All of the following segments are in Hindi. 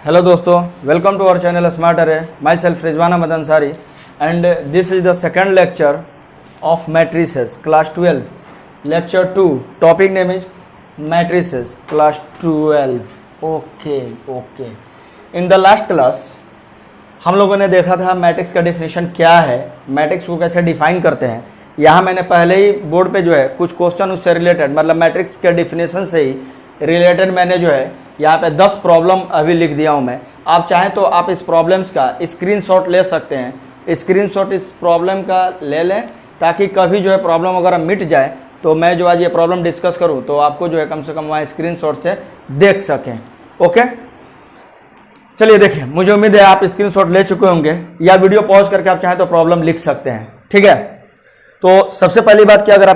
Hello दोस्तों, welcome to our channel smart अरे। Myself Rizwan Ahmad Ansari and this is the second lecture of matrices class 12 lecture 2। Topic name is matrices class 12। Okay. In the last class हम लोगों ने देखा था मैट्रिक्स का डेफिनेशन क्या है, मैट्रिक्स को कैसे डिफाइन करते हैं। यहाँ मैंने पहले ही बोर्ड पे जो है कुछ क्वेश्चन उससे रिलेटेड, मतलब मैट्रिक्स के डेफिनेशन से ही रिलेटेड मैंने जो है यहाँ पे 10 प्रॉब्लम अभी लिख दिया हूँ मैं। आप चाहें तो आप इस प्रॉब्लम्स का स्क्रीनशॉट ले सकते हैं। स्क्रीनशॉट इस प्रॉब्लम का ले लें ताकि कभी जो है प्रॉब्लम अगर मिट जाए तो मैं जो आज ये प्रॉब्लम डिस्कस करूँ तो आपको जो है कम से कम वहाँ स्क्रीनशॉट से देख सकें। ओके, चलिए देखिए, मुझे उम्मीद है आप स्क्रीनशॉट ले चुके होंगे या वीडियो पॉज करके आप चाहें तो प्रॉब्लम लिख सकते हैं। ठीक है, तो सबसे पहली बात कि अगर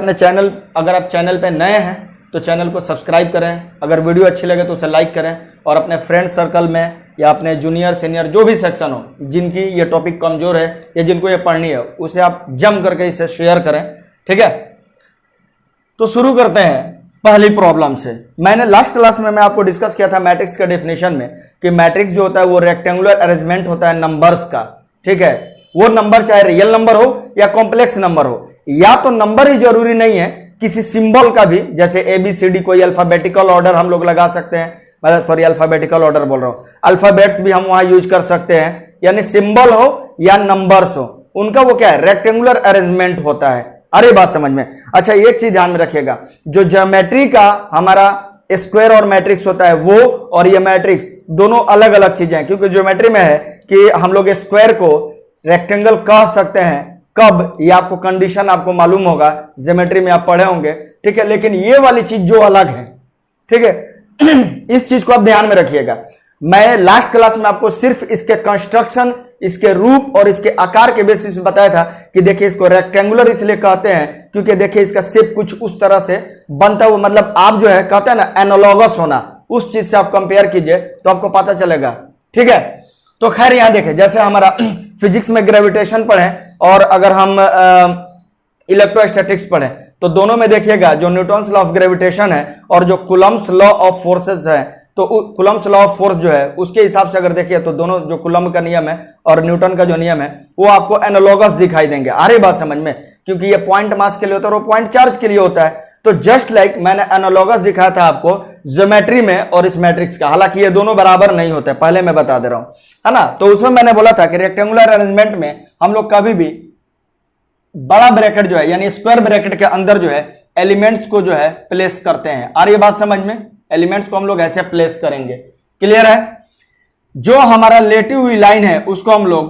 आप चैनल पे नए हैं तो चैनल को सब्सक्राइब करें। अगर वीडियो अच्छी लगे तो उसे लाइक करें और अपने फ्रेंड सर्कल में या अपने जूनियर सीनियर जो भी सेक्शन हो, जिनकी ये टॉपिक कमज़ोर है या जिनको ये पढ़नी है, उसे आप जम करके इसे शेयर करें। ठीक है, तो शुरू करते हैं पहली प्रॉब्लम से। मैंने लास्ट क्लास में मैं आपको डिस्कस किया था मैट्रिक्स के डेफिनेशन में कि मैट्रिक्स जो होता है वो रेक्टेंगुलर अरेंजमेंट होता है नंबर्स का। ठीक है, वो नंबर चाहे रियल नंबर हो या कॉम्प्लेक्स नंबर हो, या तो नंबर ही जरूरी नहीं है, किसी सिंबल का भी, जैसे ABCD कोई अल्फाबेटिकल ऑर्डर हम लोग लगा सकते हैं, मतलब सॉरी अल्फाबेटिकल ऑर्डर बोल रहा हूं, अल्फाबेट्स भी हम वहां यूज कर सकते हैं। यानी सिंबल हो या नंबर्स हो, उनका वो क्या है, रेक्टेंगुलर अरेंजमेंट होता है। अरे बात समझ में। अच्छा, एक चीज ध्यान में रखिएगा, जो ज्योमेट्री का हमारा स्क्वायर और मैट्रिक्स होता है वो और ये मैट्रिक्स दोनों अलग अलग चीजें हैं, क्योंकि ज्योमेट्री में है कि हम लोग स्क्वायर को रेक्टेंगल कह सकते हैं कब, ये आपको कंडीशन आपको मालूम होगा, ज्योमेट्री में आप पढ़े होंगे। ठीक है, लेकिन ये वाली चीज जो अलग है, ठीक है, इस चीज को आप ध्यान में रखिएगा। मैं लास्ट क्लास में आपको सिर्फ इसके कंस्ट्रक्शन, इसके रूप और इसके आकार के बेसिस पे बताया था कि देखिए इसको रेक्टेंगुलर इसलिए कहते हैं क्योंकि देखिए इसका शेप कुछ उस तरह से बनता हुआ, मतलब आप जो है कहते हैं ना एनालॉगस होना, उस चीज से आप कंपेयर कीजिए तो आपको पता चलेगा। ठीक है, तो खैर यहां देखें, जैसे हमारा फिजिक्स में ग्रेविटेशन पढ़े और अगर हम इलेक्ट्रोस्टैटिक्स पढ़े तो दोनों में देखिएगा जो न्यूटन्स लॉ ऑफ ग्रेविटेशन है और जो कूलम्ब्स लॉ ऑफ फोर्सेस है, तो कूलम्ब्स लॉ ऑफ फोर्स जो है उसके हिसाब से अगर देखिए तो दोनों जो कूलम्ब का नियम है और न्यूटन का जो नियम है वो आपको एनालॉगस दिखाई देंगे। आ रही बात समझ में, क्योंकि ये पॉइंट मास के लिए होता है और वो पॉइंट चार्ज के लिए होता है। तो जस्ट लाइक मैंने एनालॉगस दिखाया था आपको ज्योमेट्री में और इस मैट्रिक्स का, हालांकि ये दोनों बराबर नहीं होते, पहले मैं बता दे रहा हूं, है ना। तो उसमें मैंने बोला था कि रेक्टेंगुलर अरेंजमेंट में हम लोग कभी भी बड़ा ब्रैकेट जो है यानी स्क्वायर ब्रैकेट के अंदर जो है एलिमेंट्स को जो है प्लेस करते हैं। आ रही बात समझ में, एलिमेंट्स को हम लोग ऐसे प्लेस करेंगे। क्लियर है। जो हमारा लेटी हुई लाइन है उसको हम लोग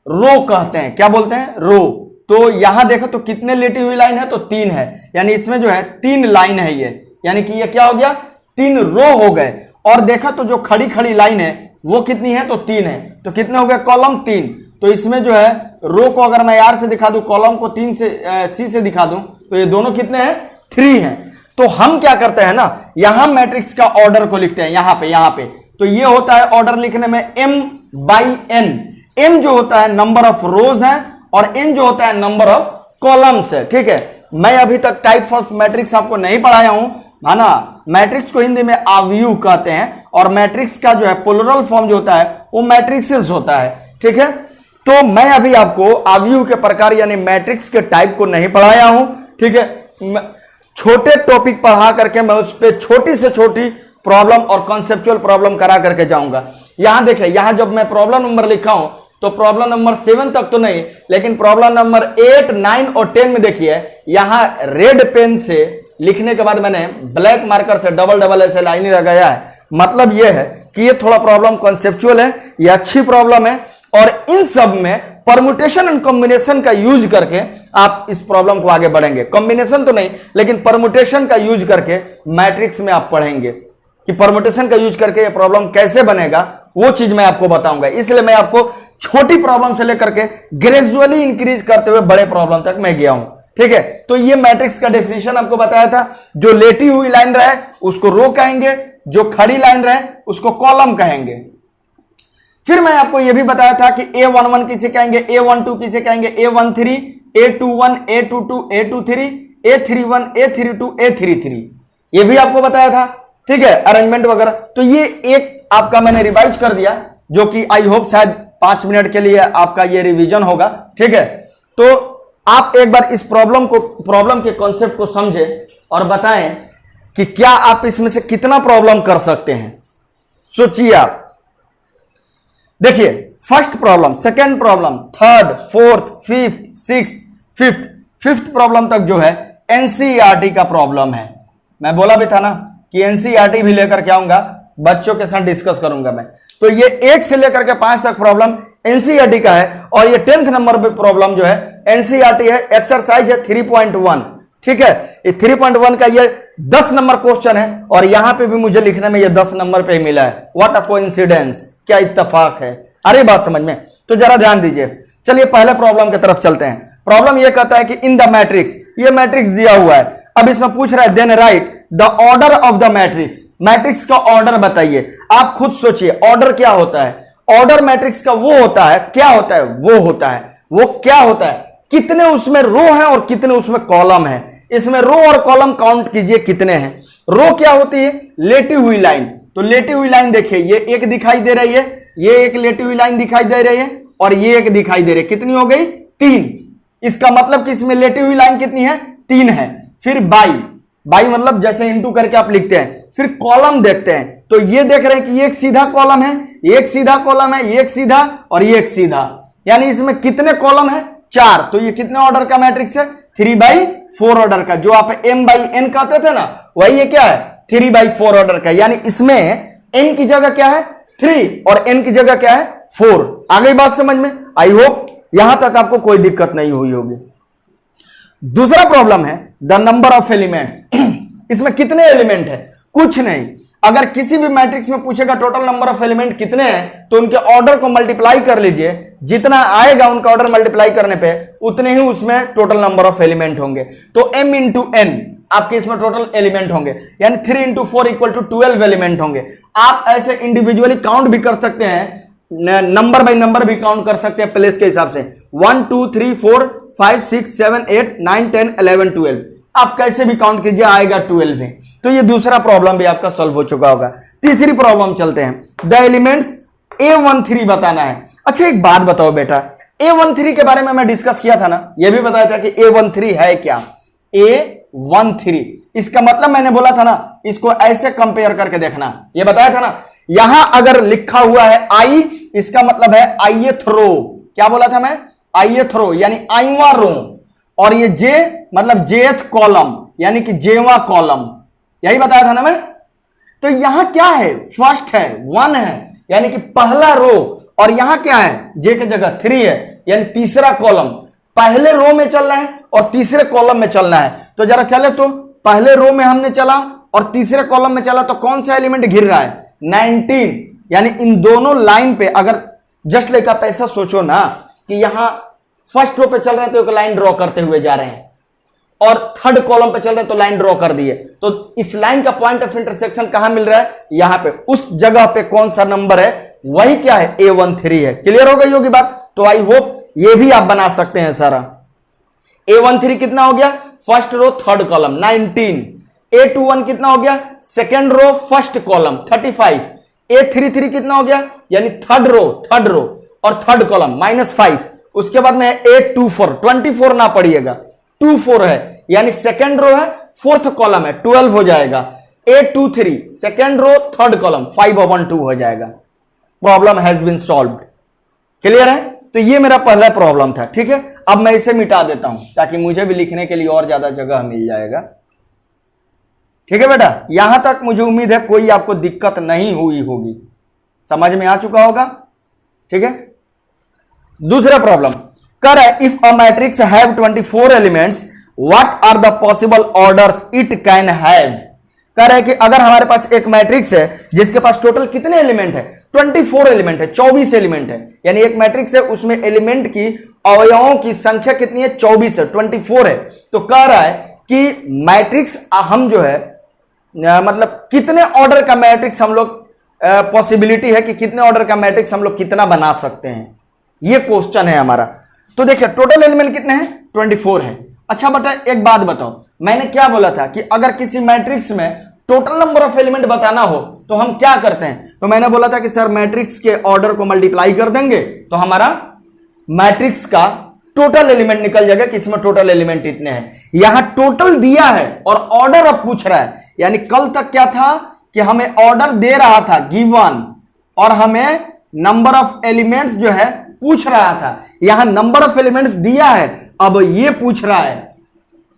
रो कहते हैं। क्या बोलते हैं? रो। तो यहां देखो तो कितने लेटी हुई लाइन है, तो 3 है, यानी इसमें जो है 3 लाइन है ये, यानी कि ये क्या हो गया, 3 रो हो गए। और देखा तो जो खड़ी खड़ी लाइन है वो कितनी है, तो 3 है, तो कितने हो गए, कॉलम 3। तो इसमें जो है रो को अगर मैं R से दिखा दूं, कॉलम को 3 से C से दिखा दूं, तो ये दोनों कितने हैं, 3 हैं। तो हम क्या करते हैं ना, यहां मैट्रिक्स का ऑर्डर को लिखते हैं यहां पे। तो ये होता है ऑर्डर लिखने में M/N। M जो होता है नंबर ऑफ रोज है और N जो होता है नंबर ऑफ कॉलम्स है। ठीक है, मैं अभी तक टाइप ऑफ मैट्रिक्स आपको नहीं पढ़ाया हूं, है ना। मैट्रिक्स को हिंदी में आव्यूह कहते हैं और मैट्रिक्स का जो है प्लुरल फॉर्म जो होता है वो मैट्रिसेस होता है। ठीक है, तो मैं अभी आपको आव्यूह के प्रकार यानी मैट्रिक्स के टाइप को नहीं पढ़ाया हूं। ठीक है, छोटे टॉपिक पढ़ा करके मैं उस पर छोटी से छोटी प्रॉब्लम और कॉन्सेप्चुअल प्रॉब्लम करा करके जाऊंगा। यहां देखिए, यहां जब मैं प्रॉब्लम नंबर लिखा हूं तो प्रॉब्लम नंबर 7 तक तो नहीं, लेकिन प्रॉब्लम नंबर 8, 9 और 10 में देखिए यहां रेड पेन से लिखने के बाद मैंने ब्लैक मार्कर से डबल ऐसे लाइन लगाया है। मतलब यह है कि ये थोड़ा प्रॉब्लम कॉन्सेप्चुअल है, ये अच्छी प्रॉब्लम है और इन सब में परमुटेशन एंड कॉम्बिनेशन का यूज करके आप इस प्रॉब्लम को आगे बढ़ेंगे। कॉम्बिनेशन तो नहीं, लेकिन परमुटेशन का यूज करके मैट्रिक्स में आप पढ़ेंगे कि परमुटेशन का यूज करके ये प्रॉब्लम कैसे बनेगा, वो चीज मैं आपको बताऊंगा। इसलिए मैं आपको छोटी प्रॉब्लम से लेकर के ग्रेजुअली इंक्रीज करते हुए बड़े प्रॉब्लम तक मैं गया हूं। ठीक है, तो ये मैट्रिक्स का डेफिनेशन आपको बताया था। जो लेटी हुई लाइन रहे उसको रो कहेंगे, जो खड़ी लाइन रहे उसको कॉलम कहेंगे। फिर मैं आपको यह भी बताया था कि A11 किसे कहेंगे, A12 किसे कहेंगे, A13, A21, A22, A23, A31, A32, A33, यह भी आपको बताया था। ठीक है, अरेंजमेंट वगैरह। तो ये एक आपका मैंने रिवाइज कर दिया, जो कि आई होप शायद 5 मिनट के लिए आपका ये रिवीजन होगा। ठीक है, तो आप एक बार इस प्रॉब्लम के कॉन्सेप्ट को समझे और बताएं कि क्या आप इसमें से कितना प्रॉब्लम कर सकते हैं। सोचिए आप, देखिए first problem, second problem, third, fourth, fifth problem तक जो है एनसीईआरटी का प्रॉब्लम है। मैं बोला भी था ना कि एनसीईआरटी भी लेकर के आऊंगा, बच्चों के साथ डिस्कस करूंगा मैं। तो ये 1 से लेकर के 5 तक प्रॉब्लम एनसीईआरटी का है, और ये 10th नंबर पे प्रॉब्लम जो है एनसीईआरटी है, एक्सरसाइज है 3.1। ठीक है, ये 3.1 का ये 10 नंबर क्वेश्चन है, और यहां पे भी मुझे लिखने में ये 10 नंबर पे मिला है। व्हाट अ कोइंसिडेंस, क्या इत्तेफाक है। अरे बात समझ में, तो जरा ध्यान दीजिए। चलिए पहले प्रॉब्लम की तरफ चलते हैं। प्रॉब्लम ये कहता है कि इन द मैट्रिक्स, ये मैट्रिक्स दिया हुआ है, अब इसमें पूछ रहा है then write the order of the matrix. Matrix का ऑर्डर बताइए। आप खुद सोचिए ऑर्डर क्या होता है। ऑर्डर मैट्रिक्स का वो होता है, क्या होता है, वो होता है, वो क्या होता है, कितने उसमें रो हैं और कितने उसमें कॉलम है। इसमें रो और कॉलम काउंट कीजिए कितने हैं। रो क्या होती है, लेटी हुई लाइन। तो लेटी हुई लाइन देखिए, ये एक दिखाई दे रही है, ये एक लेटी हुई लाइन दिखाई दे रही है, और ये एक दिखाई दे रही है। कितनी हो गई, 3। इसका मतलब कि इसमें लेटी हुई लाइन कितनी है, 3 है। फिर बाई मतलब जैसे इंटू करके आप लिखते हैं। फिर कॉलम देखते हैं, तो ये देख रहे हैं कि एक सीधा कॉलम है, एक सीधा कॉलम है, एक सीधा और एक सीधा, यानी इसमें कितने कॉलम है, 4। तो ये कितने ऑर्डर का मैट्रिक्स है, 3/4 ऑर्डर का। जो आप m/n कहते थे ना, वही ये क्या है, 3/4 ऑर्डर का। यानी इसमें n की जगह क्या है, 3, और n की जगह क्या है, 4। आ गई बात समझ में। आई होप यहां तक आपको कोई दिक्कत नहीं हुई होगी। दूसरा प्रॉब्लम है द नंबर ऑफ एलिमेंट्स। इसमें कितने एलिमेंट है, कुछ नहीं। अगर किसी भी मैट्रिक्स में पूछेगा टोटल नंबर ऑफ एलिमेंट कितने हैं, तो उनके ऑर्डर को मल्टीप्लाई कर लीजिए। जितना आएगा उनका ऑर्डर मल्टीप्लाई करने पे, उतने ही उसमें टोटल नंबर ऑफ एलिमेंट होंगे। तो m इंटू n आपके इसमें टोटल एलिमेंट होंगे, यानी 3 इंटू 4 इक्वल टू 12 एलिमेंट होंगे। आप ऐसे इंडिविजुअली काउंट भी कर सकते हैं, नंबर बाय नंबर भी काउंट कर सकते हैं प्लेस के हिसाब से। 1 2 3 4 5 6 7 8 9 10 11 12, आप कैसे भी काउंट कीजिए आएगा 12 है। तो ये दूसरा प्रॉब्लम भी आपका सॉल्व हो चुका होगा। तीसरी प्रॉब्लम चलते हैं, द एलिमेंट्स A13 बताना है। अच्छा एक बात बताओ बेटा, A13 के बारे में मैं डिस्कस किया था ना, ये भी बताया था कि A13 है क्या, A13 इसका मतलब मैंने बोला था ना, इसको ऐसे कंपेयर करके देखना, ये बताया था ना। यहां अगर लिखा हुआ है I, इसका मतलब है ith रो। क्या बोला था मैं, ith रो यानी आईवा रो, और ये J मतलब jth कॉलम यानी कि जेवा कॉलम, यही बताया था ना मैं। तो यहां क्या है, फर्स्ट है, 1 है यानी कि पहला रो, और यहां क्या है, J की जगह 3 है यानी तीसरा कॉलम। पहले रो में चलना है और तीसरे कॉलम में चलना है। तो जरा चले, तो पहले रो में हमने चला और तीसरे कॉलम में चला, तो कौन सा एलिमेंट घिर रहा है, 19। यानी इन दोनों लाइन पे अगर जस्ट लाइक आप ऐसा सोचो ना कि यहां फर्स्ट रो पे चल रहे हैं तो एक लाइन ड्रॉ करते हुए जा रहे हैं, और थर्ड कॉलम पे चल रहे हैं तो लाइन ड्रॉ कर दिए। तो इस लाइन का पॉइंट ऑफ इंटरसेक्शन कहां मिल रहा है, यहां पे। उस जगह पे कौन सा नंबर है, वही क्या है, A13 है। क्लियर हो गई होगी बात। तो आई होप ये भी आप बना सकते हैं सारा। A13 कितना हो गया, first row third column 19। A21 कितना हो गया, second row first column 35। A33 कितना हो गया, यानी थर्ड रो और थर्ड कॉलम -5। उसके बाद में A24, 24 ना पढ़िएगा, 24 है यानी सेकेंड रो है फोर्थ कॉलम है, 12 हो जाएगा। A23 second row third column 5/2 हो जाएगा। Problem has been solved. Clear है। तो ये मेरा पहला प्रॉब्लम था, ठीक है। अब मैं इसे मिटा देता हूं ताकि मुझे भी लिखने के लिए और ज्यादा जगह मिल जाएगा। ठीक है बेटा, यहां तक मुझे उम्मीद है कोई आपको दिक्कत नहीं हुई होगी, समझ में आ चुका होगा। ठीक है। दूसरा प्रॉब्लम कर है, if a matrix have 24 elements what are the possible orders it can have. कह रहे हैं कि अगर हमारे पास एक मैट्रिक्स है जिसके पास टोटल कितने एलिमेंट है, 24 एलिमेंट है, 24 एलिमेंट है। यानी एक मैट्रिक्स है उसमें एलिमेंट की अवयवों की संख्या कितनी है, 24 है, 24 है। तो कह रहा है कि मैट्रिक्स हम जो है मतलब कितने ऑर्डर का मैट्रिक्स हम लोग पॉसिबिलिटी है कि कितने ऑर्डर का मैट्रिक्स हम लोग कितना बना सकते हैं, ये क्वेश्चन है हमारा। तो देखिए टोटल एलिमेंट कितने हैं, 24 है। अच्छा बेटा एक बात बताओ, मैंने क्या बोला था कि अगर किसी मैट्रिक्स में टोटल नंबर ऑफ एलिमेंट बताना हो तो हम क्या करते हैं, तो मैंने बोला था कि सर मैट्रिक्स के ऑर्डर को मल्टीप्लाई कर देंगे तो हमारा मैट्रिक्स का टोटल एलिमेंट निकल जाएगा कि इसमें टोटल एलिमेंट इतने हैं। यहां टोटल दिया है और ऑर्डर अब पूछ रहा है, यानी कल तक क्या था कि हमें ऑर्डर दे रहा था गिवन और हमें नंबर ऑफ एलिमेंट्स जो है पूछ रहा था। यहां नंबर ऑफ एलिमेंट्स दिया है, अब ये पूछ रहा है।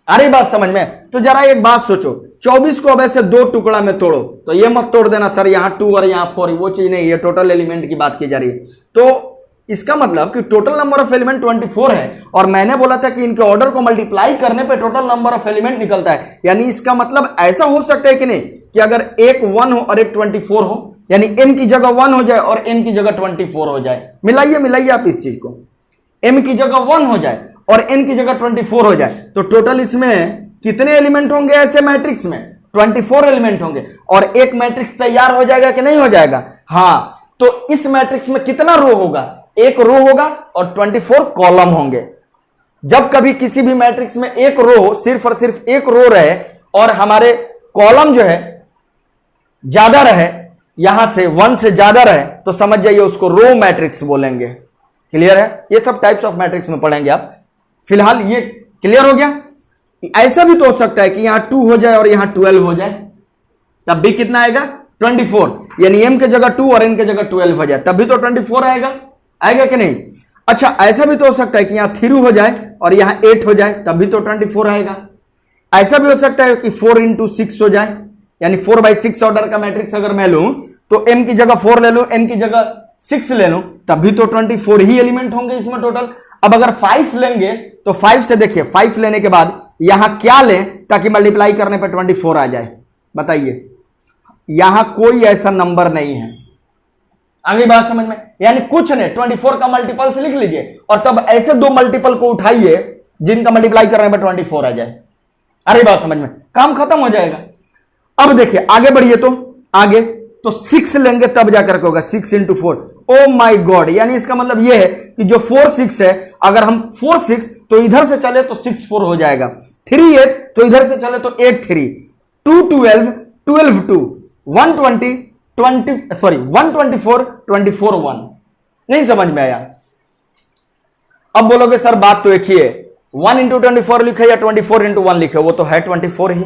अरे बात समझ में? तो जरा एक बात सोचो, 24 को अब ऐसे दो टुकड़ा में तोड़ो, तो ये मत तोड़ देना सर यहां 2 और यहां 4, वो चीज नहीं, ये टोटल एलिमेंट की बात की जा रही है। तो इसका मतलब कि टोटल नंबर ऑफ एलिमेंट 24 है और मैंने बोला था कि इनके ऑर्डर को मल्टीप्लाई करने पे टोटल नंबर ऑफ एलिमेंट निकलता है। यानी इसका मतलब ऐसा हो सकता है कि नहीं कि अगर एक 1 हो और एक 24 हो, यानी m की जगह 1 हो जाए और n की जगह 24 हो जाए। मिलाइए आप इस चीज को, m की जगह 1 हो जाए और n की जगह 24 हो जाए, तो टोटल इसमें कितने एलिमेंट होंगे ऐसे मैट्रिक्स में? 24 एलिमेंट होंगे और एक मैट्रिक्स तैयार हो जाएगा कि नहीं हो जाएगा? हाँ, तो इस मैट्रिक्स में कितना रो होगा? एक रो होगा और 24 कॉलम होंगे। जब कभी किसी भी मैट्रिक्स में एक रो, सिर्फ और सिर्फ एक रो रहे और हमारे कॉलम जो है ज्यादा रहे, यहां से 1 से ज्यादा रहे, तो समझ जाइए उसको रो मैट्रिक्स बोलेंगे। क्लियर है? ये सब टाइप्स ऑफ मैट्रिक्स में पढ़ेंगे आप। फिलहाल ये क्लियर हो गया। ऐसा भी तो हो सकता है कि यहां 2 हो जाए और यहां 12 हो जाए, तब भी कितना आएगा? 24। यानी m की जगह 2 और n की जगह 12 हो जाए, तब भी तो 24 आएगा कि नहीं? अच्छा, ऐसा भी तो हो सकता है कि यहां 3 हो जाए और यहां 8 हो जाए, तब भी तो 24 आएगा। ऐसा भी हो सकता है कि 4 × 6 हो जाए, यानी 4/6 ऑर्डर का मैट्रिक्स अगर मैं लूं तो m की जगह 4 ले लूं, n की जगह 6 ले लूं, तब भी तो 24 ही एलिमेंट होंगे इसमें टोटल। अब अगर 5 लेंगे तो 5 से देखिए, 5 लेने के बाद यहां क्या लें ताकि मल्टीप्लाई करने पर 24 आ जाए? बताइए, यहां कोई ऐसा नंबर नहीं है। आगे बात समझ में? यानी कुछ नहीं, 24 का मल्टीपल्स लिख लीजिए और तब ऐसे दो मल्टीपल को उठाइए जिनका मल्टीप्लाई करने पर 24 आ जाए। अरे बात समझ में? काम खत्म हो जाएगा। अब देखिए आगे बढ़िए, तो आगे तो 6 लेंगे तब जाकर के होगा 6 × 4। ओ माय गॉड, यानी इसका मतलब यह है कि जो 4 6 है, अगर हम 4 6 तो इधर से चले तो 6 4 हो जाएगा, 3 8 तो इधर से चले तो 8 3, 2 12 12 2, 120 124 24 1। नहीं समझ में आया? अब बोलोगे सर बात तो एक ही है, 1 × 24 लिखे या 24 × 1 लिखे, वो तो है 24 ही।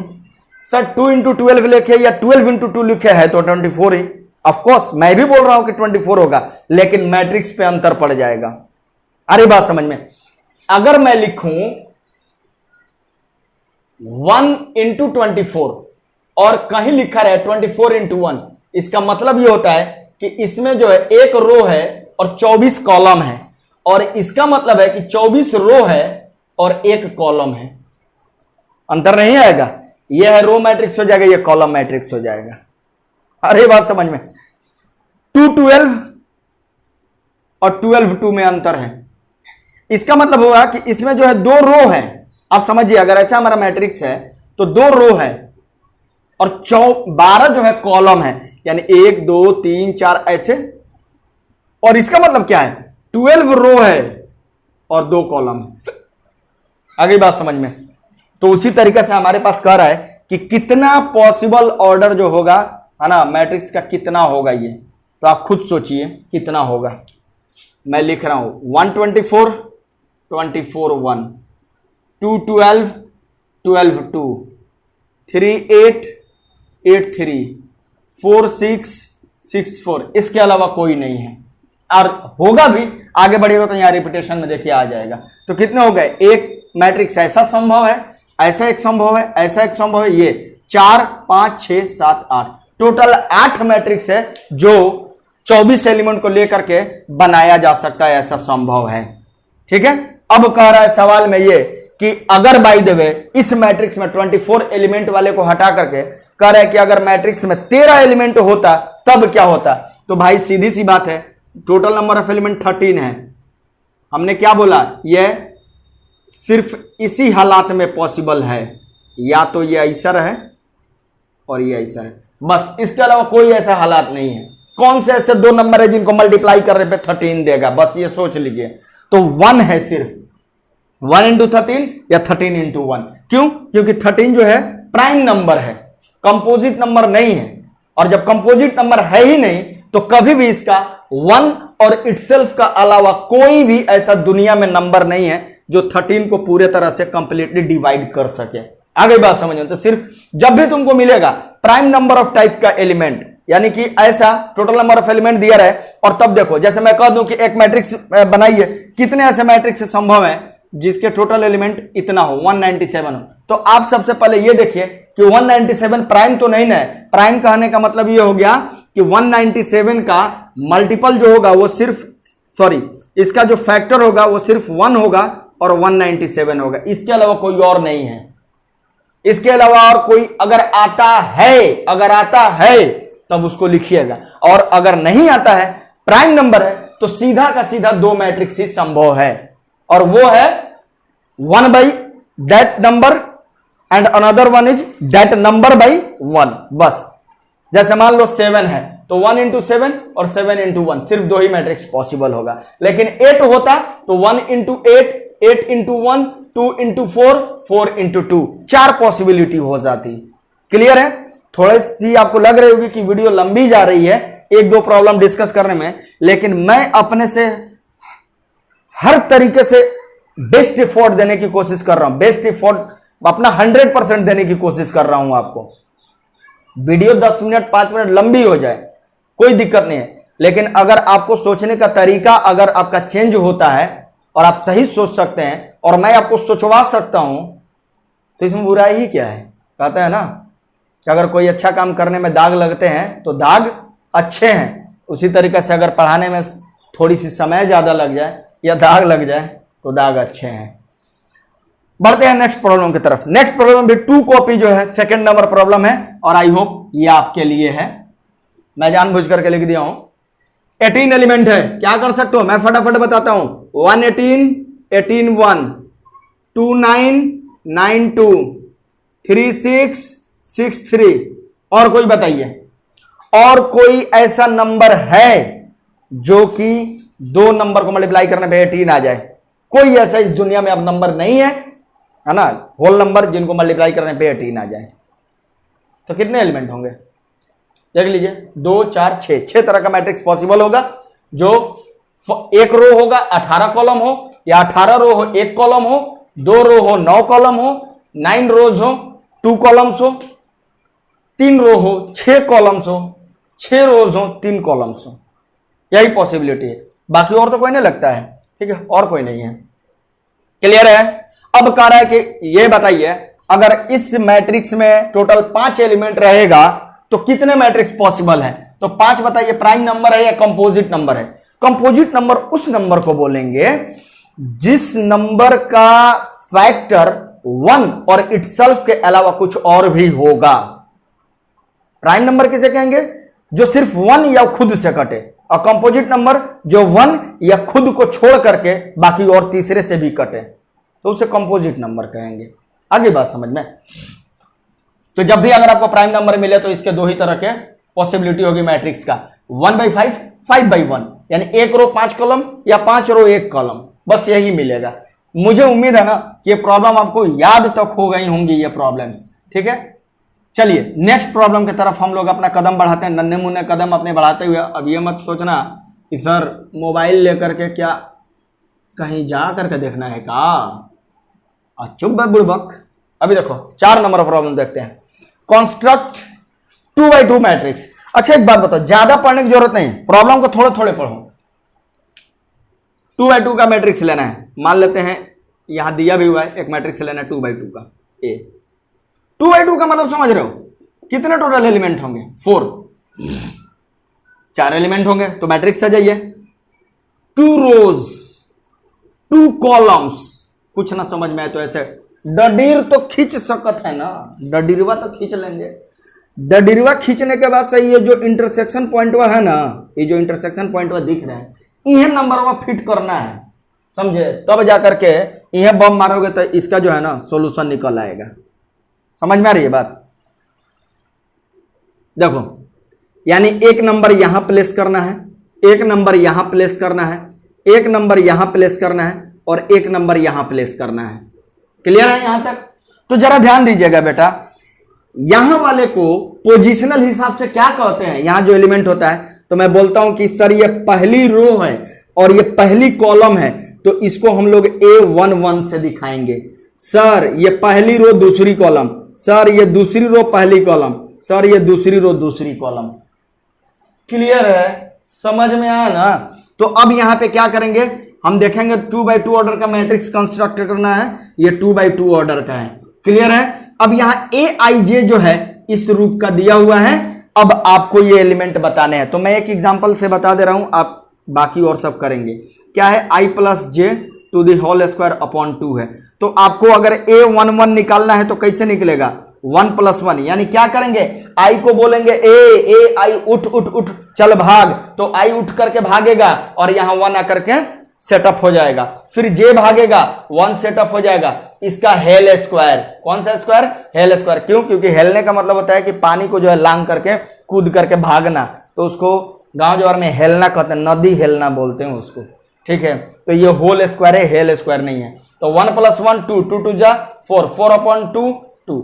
सर 2 × 12 लिखे या 12 × 2 लिखे है तो 24 ही। ऑफकोर्स मैं भी बोल रहा हूं कि 24 होगा, लेकिन मैट्रिक्स पे अंतर पड़ जाएगा। अरे बात समझ में? अगर मैं लिखूं 1 × 24 और कहीं लिखा रहे 24 × 1, इसका मतलब यह होता है कि इसमें जो है एक रो है और 24 कॉलम है, और इसका मतलब है कि 24 रो है और एक कॉलम है। अंतर नहीं आएगा? यह है रो मैट्रिक्स हो जाएगा, यह कॉलम मैट्रिक्स हो जाएगा। अरे बात समझ में? 2 12 और 12 2 में अंतर है। इसका मतलब होगा कि इसमें जो है 2 रो है। आप समझिए, अगर ऐसा हमारा मैट्रिक्स है तो 2 रो है और 12 जो है कॉलम है, यानी 1 2 3 4 ऐसे। और इसका मतलब क्या है? 12 रो है और 2 कॉलम है। आगे बात समझ में? तो उसी तरीके से हमारे पास कह रहा है कि कितना पॉसिबल ऑर्डर जो होगा, है ना, मैट्रिक्स का कितना होगा ये, तो आप खुद सोचिए कितना होगा। मैं लिख रहा हूं 124 24 1, 2 12 12 2, 3 8 8 3, 4 6 6 4। इसके अलावा कोई नहीं है, और होगा भी आगे बढ़ेगा तो यहां रिपीटेशन में देखिए आ जाएगा। तो कितने हो गए? एक मैट्रिक्स ऐसा संभव है, ऐसा एक संभव है, ऐसा एक संभव है, ये 4 5 6 7 8, टोटल 8 मैट्रिक्स है जो 24 एलिमेंट को लेकर के बनाया जा सकता है, ऐसा संभव है। ठीक है? अब कह रहा है सवाल में ये कि अगर बाय द वे इस मैट्रिक्स में 24 एलिमेंट वाले को हटा करके कह रहा है कि अगर मैट्रिक्स में 13 एलिमेंट होता तब क्या होता? तो भाई सीधी सी बात है, टोटल नंबर ऑफ एलिमेंट 13 है। हमने क्या बोला? यह सिर्फ इसी हालात में पॉसिबल है, या तो ये ऐसा रहे और ये ऐसा है, बस। इसके अलावा कोई ऐसा हालात नहीं है। कौन से ऐसे 2 नंबर है जिनको मल्टीप्लाई करने पे 13 देगा? बस ये सोच लीजिए। तो 1 है, सिर्फ 1 × 13 या 13 × 1। क्यों? क्योंकि 13 जो है प्राइम नंबर है। कंपोजिट नंबर नहीं है, और जब कंपोजिट नंबर है ही नहीं तो कभी भी इसका 1 और इटसेल्फ का अलावा कोई भी ऐसा दुनिया में नंबर नहीं है जो 13 को पूरे तरह से कंप्लीटली डिवाइड कर सके। आगे बात समझो, तो सिर्फ जब भी तुमको मिलेगा प्राइम नंबर ऑफ टाइप का एलिमेंट, यानी कि ऐसा टोटल नंबर ऑफ एलिमेंट दिया रहे, और तब देखो जैसे मैं कह दूं कि एक मैट्रिक्स बनाइए, कितने ऐसे मैट्रिक्स संभव है जिसके टोटल एलिमेंट इतना हो, 197 हो, तो आप सबसे पहले ये देखिए कि 197 प्राइम तो नहीं ना है। प्राइम कहने का मतलब ये हो गया कि 197 का मल्टीपल जो होगा वो सिर्फ, सॉरी, इसका जो फैक्टर होगा वो सिर्फ 1 होगा और 197 होगा, इसके अलावा कोई और नहीं है। इसके अलावा और कोई अगर आता है तब उसको लिखिएगा, और अगर नहीं आता है, प्राइम नंबर है, तो सीधा का सीधा 2 मैट्रिक्स ही संभव है, और वो है 1 by that number and another one is that number by 1। बस जैसे मान लो 7 है तो 1 into 7 और 7 into 1, सिर्फ 2 ही मैट्रिक्स पॉसिबल होगा। लेकिन 8 होता तो 1 into 8, 8 into 1, 2 into 4, 4 into 2, 4 possibility हो जाती। क्लियर है? थोड़ी सी आपको लग रही होगी कि वीडियो लंबी जा रही है 1-2 प्रॉब्लम डिस्कस करने में, लेकिन मैं अपने से हर तरीके से बेस्ट एफर्ट देने की कोशिश कर रहा हूं, बेस्ट एफर्ट अपना 100% देने की कोशिश कर रहा हूं आपको। वीडियो 10 मिनट 5 मिनट लंबी हो जाए कोई दिक्कत नहीं है, लेकिन अगर आपको सोचने का तरीका अगर आपका चेंज होता है और आप सही सोच सकते हैं और मैं आपको सोचवा सकता हूं, तो इसमें बुराई ही क्या है। कहता है ना कि अगर कोई अच्छा काम करने में दाग लगते हैं तो दाग अच्छे हैं, उसी तरीके से अगर पढ़ाने में थोड़ी सी समय ज्यादा लग जाए या दाग लग जाए तो दाग अच्छे हैं। बढ़ते हैं नेक्स्ट प्रॉब्लम की तरफ। नेक्स्ट प्रॉब्लम भी 2 कॉपी जो है, सेकंड नंबर प्रॉब्लम है, और आई होप ये आपके लिए है, मैं जानबूझ करके लिख दिया हूं। 18 एलिमेंट है, क्या कर सकते हो मैं फटाफट बताता हूं। 118, 18 1, 29 92, 36 63, और कोई बताइए, और कोई ऐसा नंबर है जो कि 2 नंबर को मल्टीप्लाई करने पे 18 आ जाए? कोई ऐसा इस दुनिया में अब नंबर नहीं है ना, होल नंबर जिनको मल्टीप्लाई करने पे 18 आ जाए। तो कितने एलिमेंट होंगे देख लीजिए, 2 4 6 तरह का मैट्रिक्स पॉसिबल होगा, जो एक रो होगा 18 कॉलम हो, या 18 रो हो 1 कॉलम हो, 2 रो हो 9 कॉलम हो, 9 रोज हो 2 कॉलम्स हो, 3 रो हो 6 कॉलम्स हो, 6 रोज हो 3 कॉलम्स हो, यही पॉसिबिलिटी है, बाकी और तो कोई नहीं लगता है। ठीक है, और कोई नहीं है। क्लियर है? अब कह रहा है कि ये बताइए अगर इस मैट्रिक्स में टोटल 5 एलिमेंट रहेगा तो कितने मैट्रिक्स पॉसिबल है? तो 5 बताइए प्राइम नंबर है या कंपोजिट नंबर है? कंपोजिट नंबर उस नंबर को बोलेंगे जिस नंबर का फैक्टर 1 और इटसेल्फ के अलावा कुछ और भी होगा। प्राइम नंबर किसे कहेंगे? जो सिर्फ 1 या खुद से कटे, और कंपोजिट नंबर जो 1 या खुद को छोड़ करके बाकी और तीसरे से भी कटे, तो उसे कंपोजिट नंबर कहेंगे। आगे बात समझ में? तो जब भी अगर आपको प्राइम नंबर मिले तो इसके 2 ही तरह के पॉसिबिलिटी होगी मैट्रिक्स का, 1/5, 5/1, यानी 1 रो 5 कॉलम या 5 रो 1 कॉलम, बस यही मिलेगा। मुझे उम्मीद है ना कि ये प्रॉब्लम आपको याद तक हो गई होंगी ये प्रॉब्लम्स। ठीक है, चलिए नेक्स्ट प्रॉब्लम की तरफ हम लोग अपना कदम बढ़ाते हैं, नन्हे मुन्ने कदम अपने बढ़ाते हुए। अब ये मत सोचना कि सर मोबाइल लेकर के क्या कहीं जा करके देखना है का, चुप है बुड़बक। अभी देखो 4 नंबर प्रॉब्लम देखते हैं। Construct 2x2 matrix. अच्छा एक बात बताओ, ज्यादा पढ़ने की जरूरत नहीं, प्रॉब्लम को थोड़े थोड़े पढ़ो। 2x2 का मैट्रिक्स लेना है, मान लेते हैं यहां दिया भी हुआ है एक मैट्रिक्स लेना है 2x2 का। 2x2 का मतलब समझ रहे हो, कितने टोटल एलिमेंट होंगे? 4 एलिमेंट होंगे तो मैट्रिक्स सजाइए, 2 रोज 2 कॉलम्स। कुछ ना समझ में आए तो ऐसे डडीर तो खींच सकत है ना, डडीरवा तो खींच लेंगे। डडीरवा खींचने के बाद से ये जो इंटरसेक्शन पॉइंट है ना, ये जो इंटरसेक्शन पॉइंट दिख रहा है, यह नंबर फिट करना है, समझे? तब जाकर के यह बम मारोगे तो इसका जो है ना सॉल्यूशन निकल आएगा। समझ में आ रही है बात? देखो, यानी एक नंबर यहां प्लेस करना है, एक नंबर यहां प्लेस करना है, एक नंबर यहां प्लेस करना है, और एक नंबर यहां प्लेस करना है। क्लियर है यहां तक? तो जरा ध्यान दीजिएगा बेटा, यहां वाले को पोजिशनल हिसाब से क्या कहते हैं, यहां जो एलिमेंट होता है तो मैं बोलता हूं कि सर ये पहली रो है और ये पहली कॉलम है, तो इसको हम लोग A11 से दिखाएंगे। सर ये पहली रो दूसरी कॉलम, सर ये दूसरी रो पहली कॉलम, सर ये दूसरी रो दूसरी कॉलम। क्लियर है, समझ में आया ना? तो अब यहां पे क्या करेंगे, हम देखेंगे 2x2 ऑर्डर का मैट्रिक्स कंस्ट्रक्ट करना है, ये 2x2 ऑर्डर का है। क्लियर है? अब यहां Aij जो है इस रूप का दिया हुआ है, अब आपको ये एलिमेंट बताने हैं। तो मैं एक एग्जांपल से बता दे रहा हूं, आप बाकी और सब करेंगे। क्या है, i + j to the whole square upon 2 है। तो आपको अगर A11 निकालना है तो कैसे निकलेगा, 1 + 1, यानी क्या करेंगे, आई को बोलेंगे ए आई उठ उठ उठ चल भाग, तो आई उठ करके भागेगा और यहां 1 आकर के सेटअप हो जाएगा। फिर जे भागेगा, 1 सेटअप हो जाएगा, इसका हेल स्क्वायर। कौन सा स्क्वायर, हेल स्क्वायर। क्यों, क्योंकि हेलने का मतलब होता है कि पानी को जो है लांग करके कूद करके भागना, तो उसको गांव जवार में हेलना कहते हैं, नदी हेलना बोलते हैं उसको। ठीक है, तो ये होल स्क्वायर है, हेल स्क्वायर नहीं है। तो 1 + 1 2, 2 2 जा 4, 4/2 2।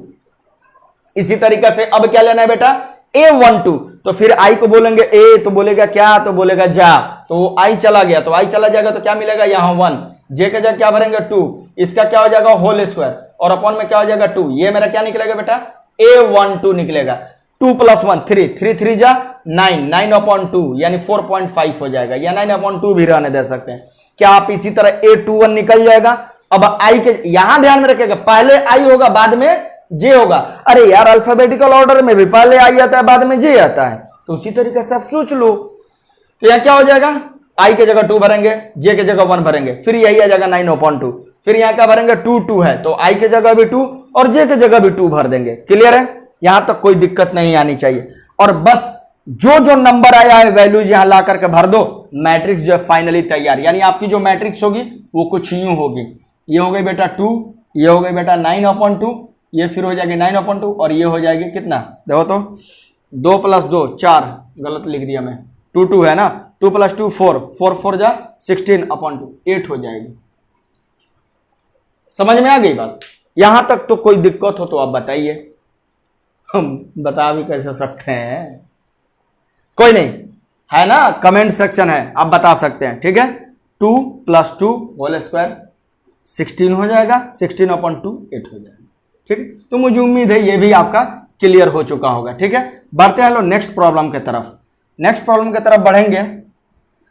इसी तरीके से अब क्या लेना है बेटा, A12, तो फिर आई को बोलेंगे ए, तो बोलेगा क्या, तो बोलेगा जा, तो आई चला गया, तो आई चला जाएगा तो क्या मिलेगा, यहां 1, जे के जगह क्या भरेंगे 2, इसका क्या हो जाएगा होल स्क्वायर, और अपॉन में क्या हो जाएगा 2, ये मेरा क्या निकलेगा बेटा, A12 निकलेगा। 2 + 1 3, 3 3 जा 9, 9/2 यानी 4.5 हो जाएगा, या 9/2 भी रहने दे सकते हैं। क्या आप इसी तरह A21 निकल जाएगा। अब आई के यहां ध्यान में रखिएगा, पहले आई होगा बाद में जे होगा। अरे यार अल्फाबेटिकल ऑर्डर में भी पहले आई आता है बाद में जे आता है, तो उसी तरीके से आप सोच लो। तो यहां क्या हो जाएगा, आई के जगह 2 भरेंगे, जे के जगह 1 भरेंगे, फिर यही आ जाएगा 9/2। फिर यहां क्या भरेंगे 2 2 है, तो आई के जगह भी 2 और जे के जगह भी 2 भर देंगे। क्लियर है, यहां तक कोई दिक्कत नहीं आनी चाहिए। और बस जो जो नंबर आया है वैल्यूज यहां ला करके भर दो, मैट्रिक्स जो है फाइनली तैयार। यानी आपकी जो मैट्रिक्स होगी वो कुछ यूं होगी, ये हो गई बेटा 2, ये हो गई बेटा 9/2, ये फिर हो जाएगी 9/2, और ये हो जाएगी कितना, देखो तो 2 + 2 4, गलत लिख दिया मैं, 2 2 है ना, 2 + 2 4, 4 4 जा 16/2, 8 हो जाएगी। समझ में आ गई बात? यहां तक तो कोई दिक्कत हो तो आप बताइए, हम बता भी कैसे सकते हैं, कोई नहीं है ना, कमेंट सेक्शन है, आप बता सकते हैं। ठीक है, 2 + 2 होल स्क्वायर 16 हो जाएगा, 16/2 8 हो जाएगा। ठीक है, तो मुझे उम्मीद है ये भी आपका क्लियर हो चुका होगा। ठीक है, बढ़ते हैं लोग नेक्स्ट प्रॉब्लम की तरफ। नेक्स्ट प्रॉब्लम की तरफ बढ़ेंगे।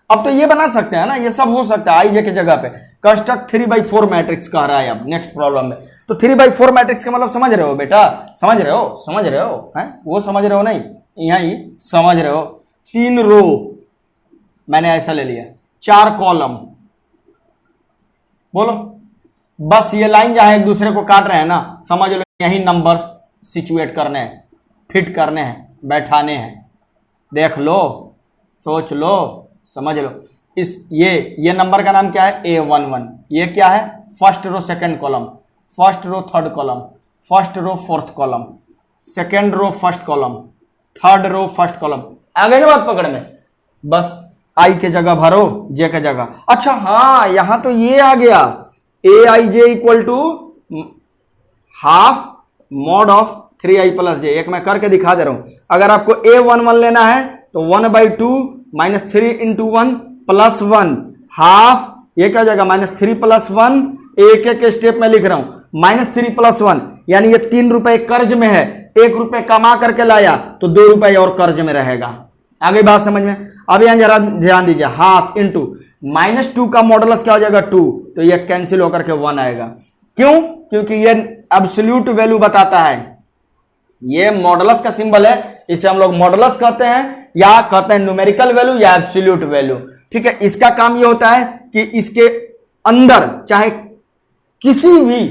अब तो ये बना सकते हैं ना, ये सब हो सकता है। आई जे की जगह पे कंस्ट्रक्ट 3/4 मैट्रिक्स कह रहा है अब नेक्स्ट प्रॉब्लम में। तो 3/4 मैट्रिक्स का मतलब समझ रहे हो बेटा, समझ रहे हो, समझ रहे हो हैं, वो समझ रहे हो नहीं, यहां ही समझ रहे हो। 3 रो मैंने ऐसा ले लिया, 4 कॉलम, बोलो बस ये लाइन जहां एक दूसरे को काट रहे हैं ना, समझ लो यही नंबर्स सिचुएट करने हैं, फिट करने हैं, बैठाने हैं। देख लो, सोच लो, समझ लो। इस ये नंबर का नाम क्या है, A11। ये क्या है, first row second column, first row third column, first row fourth column, second row first column, third row first column. आ गई ना बात पकड़ में? बस आई के जगह भरो, जे के जगह। अच्छा हाँ, यहां तो ये आ गया, Aij = ½ mod of 3i + j। एक मैं करके दिखा दे रहा हूं। अगर आपको A11 लेना है तो 1/2 - 3 × 1 + 1 ½ ये क्या जाएगा, -3 + 1, एक एक स्टेप में लिख रहा हूं, -3 + 1 यानी ये 3 रुपए कर्ज में है, 1 रुपए कमा करके लाया तो 2 रुपए और कर्ज में रहेगा। आ गई बात समझ में? अब यहां जरा ध्यान दीजिए, ½ × -2 का मॉडुलस क्या हो जाएगा 2, तो ये कैंसिल होकर के 1 आएगा। क्यों? क्योंकि ये एब्सोल्यूट वैल्यू बताता है, ये मॉडुलस का सिंबल है, इसे हम लोग मॉडुलस कहते हैं, या कहते हैं न्यूमेरिकल वैल्यू या एब्सोल्यूट वैल्यू। ठीक है, इसका काम ये होता है कि इसके अंदर चाहे किसी भी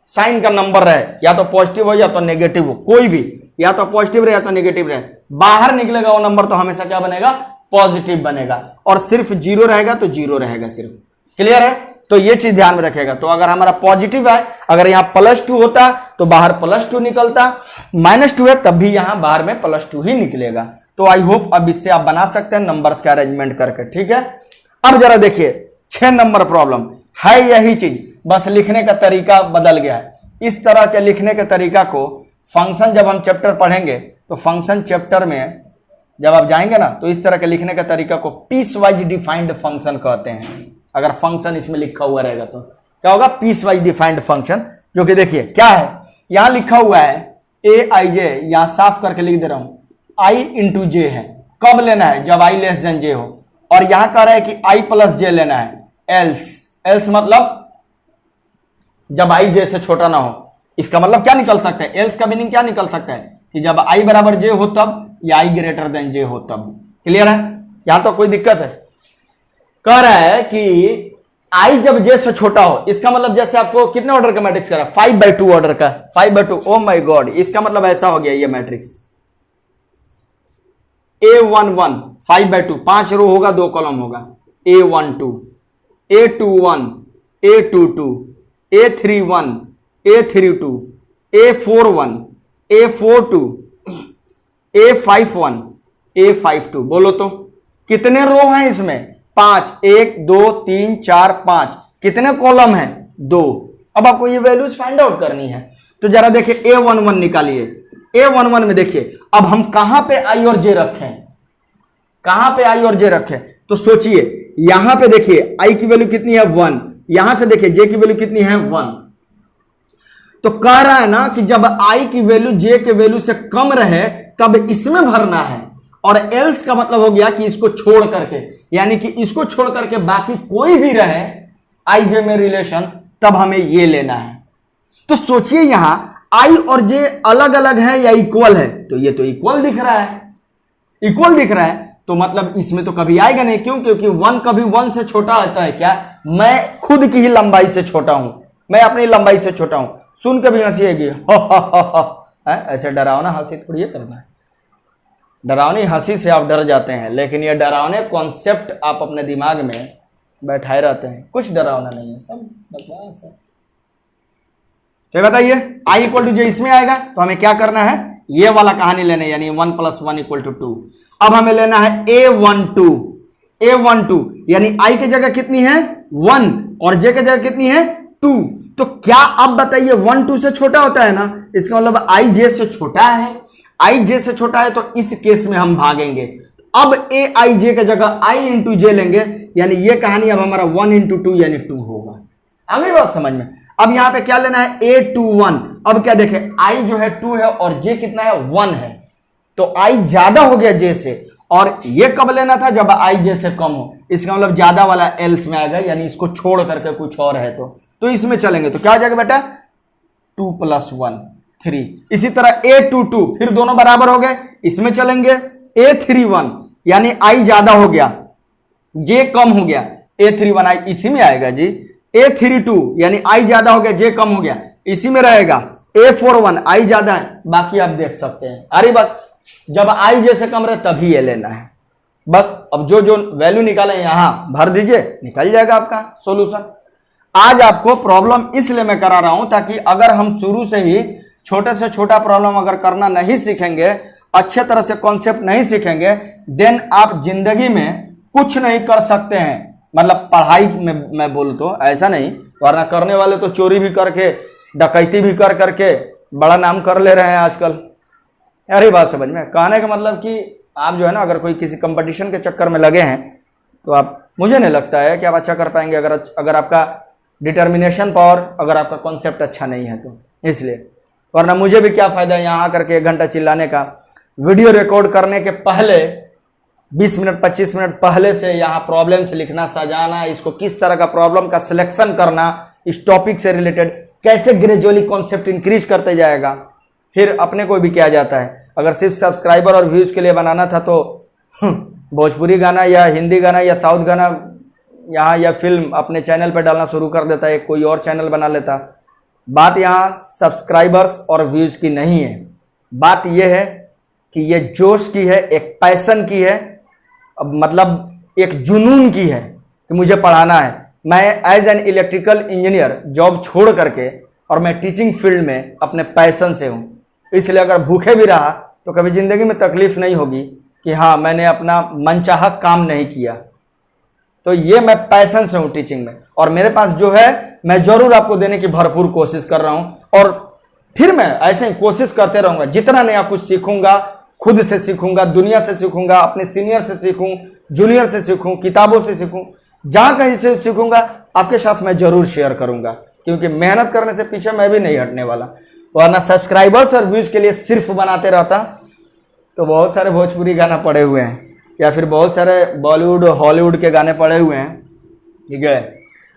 साइन का नंबर रहे, या तो पॉजिटिव हो या तो नेगेटिव हो, कोई भी, या तो पॉजिटिव रहे या तो नेगेटिव रहे, बाहर निकलेगा वो नंबर तो हमेशा क्या बनेगा, पॉजिटिव बनेगा। और सिर्फ 0 रहेगा तो 0 रहेगा सिर्फ। क्लियर है? तो ये चीज ध्यान में रखेगा। तो अगर हमारा पॉजिटिव है, अगर यहां +2 होता तो बाहर +2 निकलता, -2 है तब भी यहां बाहर में +2 ही निकलेगा। तो आई होप अब इससे आप बना सकते हैं नंबर्स का अरेंजमेंट करके। ठीक है, अब जरा देखिए 6 नंबर प्रॉब्लम है यही चीज, बस लिखने का तरीका बदल गया है। इस तरह के लिखने के तरीका को फंक्शन जब हम चैप्टर पढ़ेंगे तो फंक्शन चैप्टर में जब आप जाएंगे ना तो इस तरह के लिखने का तरीका को पीस वाइज डिफाइंड फंक्शन कहते हैं। अगर फंक्शन इसमें लिखा हुआ रहेगा तो क्या होगा, पीस वाइज डिफाइंड फंक्शन। जो कि देखिए क्या है, यहां लिखा हुआ है ए आई जे, यहां साफ करके लिख दे रहा हूं, आई इंटू जे है। कब लेना है, जब आई लेस देन जे हो। और यहां कह रहा है कि आई प्लस जे लेना है, एल्स मतलब जब आई जे से छोटा ना हो। इसका मतलब क्या निकल सकता है, एल्स का मीनिंग क्या निकल सकता है कि जब आई बराबर जे हो तब, या आई ग्रेटर देन जे हो तब। क्लियर है, यहां तो कोई दिक्कत है। कह रहा है कि आई जब जे से छोटा हो, इसका मतलब जैसे आपको कितने ऑर्डर का मैट्रिक्स करा, 5/2 ऑर्डर का, 5/2। ओ माय गॉड, इसका मतलब ऐसा हो गया ये मैट्रिक्स A11 5/2, 5 रो होगा 2 कॉलम होगा, A12 A21 A22 A31 A32 A41 A42 A51 A52। बोलो तो कितने रो हैं इसमें, 5, 1 2 3 4 5। कितने कॉलम हैं, 2। अब आपको ये वैल्यूज फाइंड आउट करनी है। तो जरा देखिए A11 निकालिए। A11 में देखिए अब हम कहां पे आई और जे रखें, कहां पे आई और जे रखें। तो सोचिए यहां पे देखिए आई की वैल्यू कितनी है 1, यहां से देखिए जे की वैल्यू कितनी है 1। तो कह रहा है ना कि जब आई की वैल्यू जे के वैल्यू से कम रहे तब इसमें भरना है। और एल्स का मतलब हो गया कि इसको छोड़ करके, यानी कि इसको छोड़ करके बाकी कोई भी रहे आई जे में रिलेशन, तब हमें ये लेना है। तो सोचिए यहां आई और जे अलग अलग है या इक्वल है, तो ये तो इक्वल दिख रहा है, इक्वल दिख रहा है। तो मतलब इसमें तो कभी आएगा नहीं, क्यों, क्योंकि 1 कभी 1 से छोटा होता है क्या, मैं खुद की ही लंबाई से छोटा हूं, मैं अपनी लंबाई से छोटा हूं। सुन के भी हंसी आएगी, ऐसे डरावना हंसी थोड़ी करना है। डरावनी हंसी से आप डर जाते हैं, लेकिन ये डरावने कॉन्सेप्ट आप अपने दिमाग में बैठाए रहते हैं। कुछ डरावना नहीं है, सब बकवास है। तो बताइए आई इक्वल टू जे इसमें आएगा, तो हमें क्या करना है, ये वाला कहानी लेना है, यानी 1 + 1 = 2। अब हमें लेना है A12 यानी आई की जगह कितनी है 1 और जे की जगह कितनी है 2। तो क्या अब बताइए 1 2 से छोटा होता है ना, इसका मतलब आई जे से छोटा है, आई जे से छोटा है, तो इस केस में हम भागेंगे। अब ए आई जे की जगह आई इंटू जे लेंगे, यानी ये कहानी अब हमारा 1 × 2 यानी 2 होगा। आ गई बात समझ में। अब यहां पे क्या लेना है A21। अब क्या देखें, आई जो है 2 है और जे कितना है 1 है, तो आई ज्यादा हो गया जे से। और ये कब लेना था, जब आई जे से कम हो। इसका मतलब ज्यादा वाला एल्स में आएगा, यानी इसको छोड़ करके कुछ और है तो इसमें चलेंगे। तो क्या हो जाएगा बेटा 2 + 1 3। इसी तरह A22 फिर दोनों बराबर हो गए, इसमें चलेंगे। A31 यानी आई ज्यादा हो गया जे कम हो गया, A31 आई इसी में आएगा जी। A32 यानी आई ज्यादा हो गया जे कम हो गया, इसी में रहेगा। A41 आई ज्यादा है, बाकी आप देख सकते हैं। अरे बस जब आई जे से कम रहे तभी ये लेना है बस। अब जो जो वैल्यू निकाले यहां भर दीजिए, निकल जाएगा आपका सॉल्यूशन। आज आपको प्रॉब्लम इसलिए मैं करा रहा हूं ताकि अगर हम शुरू से ही छोटे से छोटा प्रॉब्लम अगर करना नहीं सीखेंगे, अच्छे तरह से कॉन्सेप्ट नहीं सीखेंगे, देन आप जिंदगी में कुछ नहीं कर सकते हैं। मतलब पढ़ाई में मैं बोल तो ऐसा नहीं, वरना करने वाले तो चोरी भी करके डकैती भी कर करके बड़ा नाम कर ले रहे हैं आजकल। अरे बात समझ में, कहने का मतलब कि आप जो है ना, अगर कोई किसी कंपटीशन के चक्कर में लगे हैं तो आप, मुझे नहीं लगता है कि आप अच्छा कर पाएंगे अगर आपका डिटर्मिनेशन पावर, अगर आपका कॉन्सेप्ट अच्छा नहीं है तो। इसलिए वरना मुझे भी क्या फायदा है यहाँ आकर के 1 घंटा चिल्लाने का। वीडियो रिकॉर्ड करने के पहले 20 मिनट 25 मिनट पहले से यहाँ प्रॉब्लम्स लिखना, सजाना, इसको किस तरह का प्रॉब्लम का सिलेक्शन करना, इस टॉपिक से रिलेटेड कैसे ग्रेजुअली कॉन्सेप्ट इंक्रीज करते जाएगा, फिर अपने को भी किया जाता है। अगर सिर्फ सब्सक्राइबर और व्यूज के लिए बनाना था तो भोजपुरी गाना या हिंदी गाना या साउथ गाना यहाँ या फिल्म अपने चैनल पर डालना शुरू कर देता है, कोई और चैनल बना लेता। बात यहाँ सब्सक्राइबर्स और व्यूज की नहीं है, बात यह है कि ये जोश की है, एक पैशन की है, मतलब एक जुनून की है कि मुझे पढ़ाना है। मैं as an electrical engineer job छोड़ करके और मैं टीचिंग फील्ड में अपने पैशन से हूँ, इसलिए अगर भूखे भी रहा तो कभी ज़िंदगी में तकलीफ नहीं होगी कि हाँ मैंने अपना मनचाहा काम नहीं किया। तो ये मैं पैशन से हूँ टीचिंग में, और मेरे पास जो है मैं जरूर आपको देने की भरपूर कोशिश कर रहा हूँ। और फिर मैं ऐसे ही कोशिश करते रहूंगा, जितना नया कुछ सीखूंगा खुद से सीखूंगा, दुनिया से सीखूंगा, अपने सीनियर से सीखूं, जूनियर से सीखूं, किताबों से सीखूं, जहां कहीं से सीखूंगा आपके साथ मैं जरूर शेयर करूंगा, क्योंकि मेहनत करने से पीछे मैं भी नहीं हटने वाला। वरना सब्सक्राइबर्स और व्यूज के लिए सिर्फ बनाते रहता तो बहुत सारे भोजपुरी गाना पड़े हुए हैं, या फिर बहुत सारे बॉलीवुड हॉलीवुड के गाने पड़े हुए हैं, ठीक है।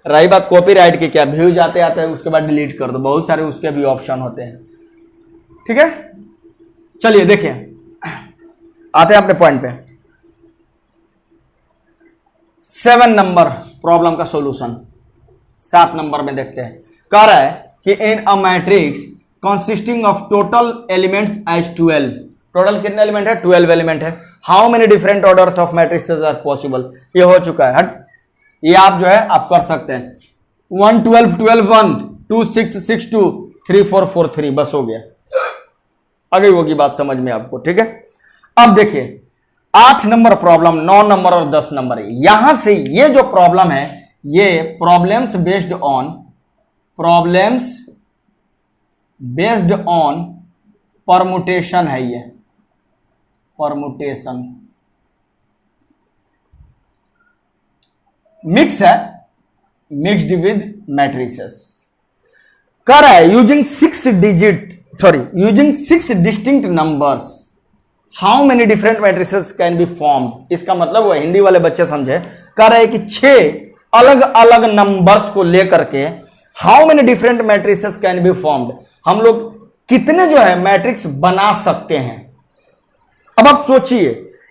रही बात कॉपीराइट की, क्या व्यूज आते आते हैं उसके बाद डिलीट कर दो, बहुत सारे उसके भी ऑप्शन होते हैं, ठीक है। चलिए देखिए, आते हैं अपने पॉइंट पे। 7 नंबर प्रॉब्लम का सॉल्यूशन 7 नंबर में देखते हैं। कह रहा है कि in a matrix consisting of total elements as 12, total कितने एलिमेंट है? 12 एलिमेंट है। How many different orders of matrixes are possible? ये हो चुका है, हट, ये आप जो है आप कर सकते हैं। 1 12 12 1 2 6 6 2 3 4 4 3, बस हो गया, आ गई होगी बात समझ में आपको, ठीक है। अब देखिए 8 नंबर प्रॉब्लम, 9 नंबर और 10 नंबर, यहां से ये जो प्रॉब्लम है ये प्रॉब्लम्स बेस्ड ऑन परमुटेशन है, ये परमुटेशन मिक्स है, मिक्स्ड विद मैट्रिसेस। कह रहा है using 6 distinct numbers how many different matrices can be formed. इसका मतलब वो हिंदी वाले बच्चे समझे, कह रहे हैं कि 6 अलग अलग नंबर्स को लेकर के how many different matrices can be formed, हम लोग कितने जो है मैट्रिक्स बना सकते हैं। अब आप सोचिए,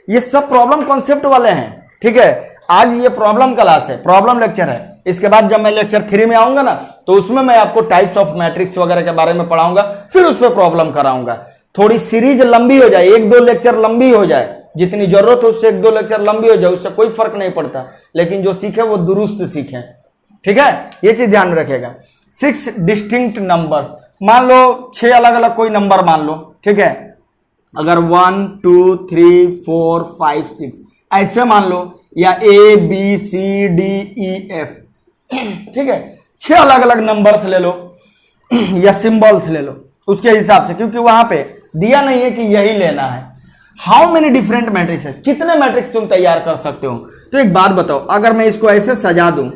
ये सब प्रॉब्लम कॉन्सेप्ट वाले हैं, ठीक है। आज ये प्रॉब्लम क्लास है, प्रॉब्लम लेक्चर है। इसके बाद जब मैं लेक्चर 3 में आऊंगा ना, तो उसमें मैं आपको टाइप्स ऑफ मैट्रिक्स वगैरह के बारे में पढ़ाऊंगा, फिर उस पर प्रॉब्लम कराऊंगा। थोड़ी सीरीज लंबी हो जाए, 1-2 लेक्चर लंबी हो जाए, जितनी जरूरत हो उससे 1-2 लेक्चर लंबी हो जाए, उससे कोई फर्क नहीं पड़ता, लेकिन जो सीखे वो दुरुस्त सीखे, ठीक है। ये चीज ध्यान रखेगा। 6 डिस्टिंक्ट नंबर्स, मान लो 6 अलग अलग कोई नंबर मान लो, ठीक है। अगर 1 2 3 4 5 6 ऐसे मान लो, या A B C D E F, ठीक है। 6 अलग अलग नंबर्स ले लो या सिंबल्स ले लो उसके हिसाब से, क्योंकि वहां पे दिया नहीं है कि यही लेना है। हाउ मेनी डिफरेंट मैट्रिक्सेस, कितने मैट्रिक्स तुम तैयार कर सकते हो। तो एक बात बताओ, अगर मैं इसको ऐसे सजा दूं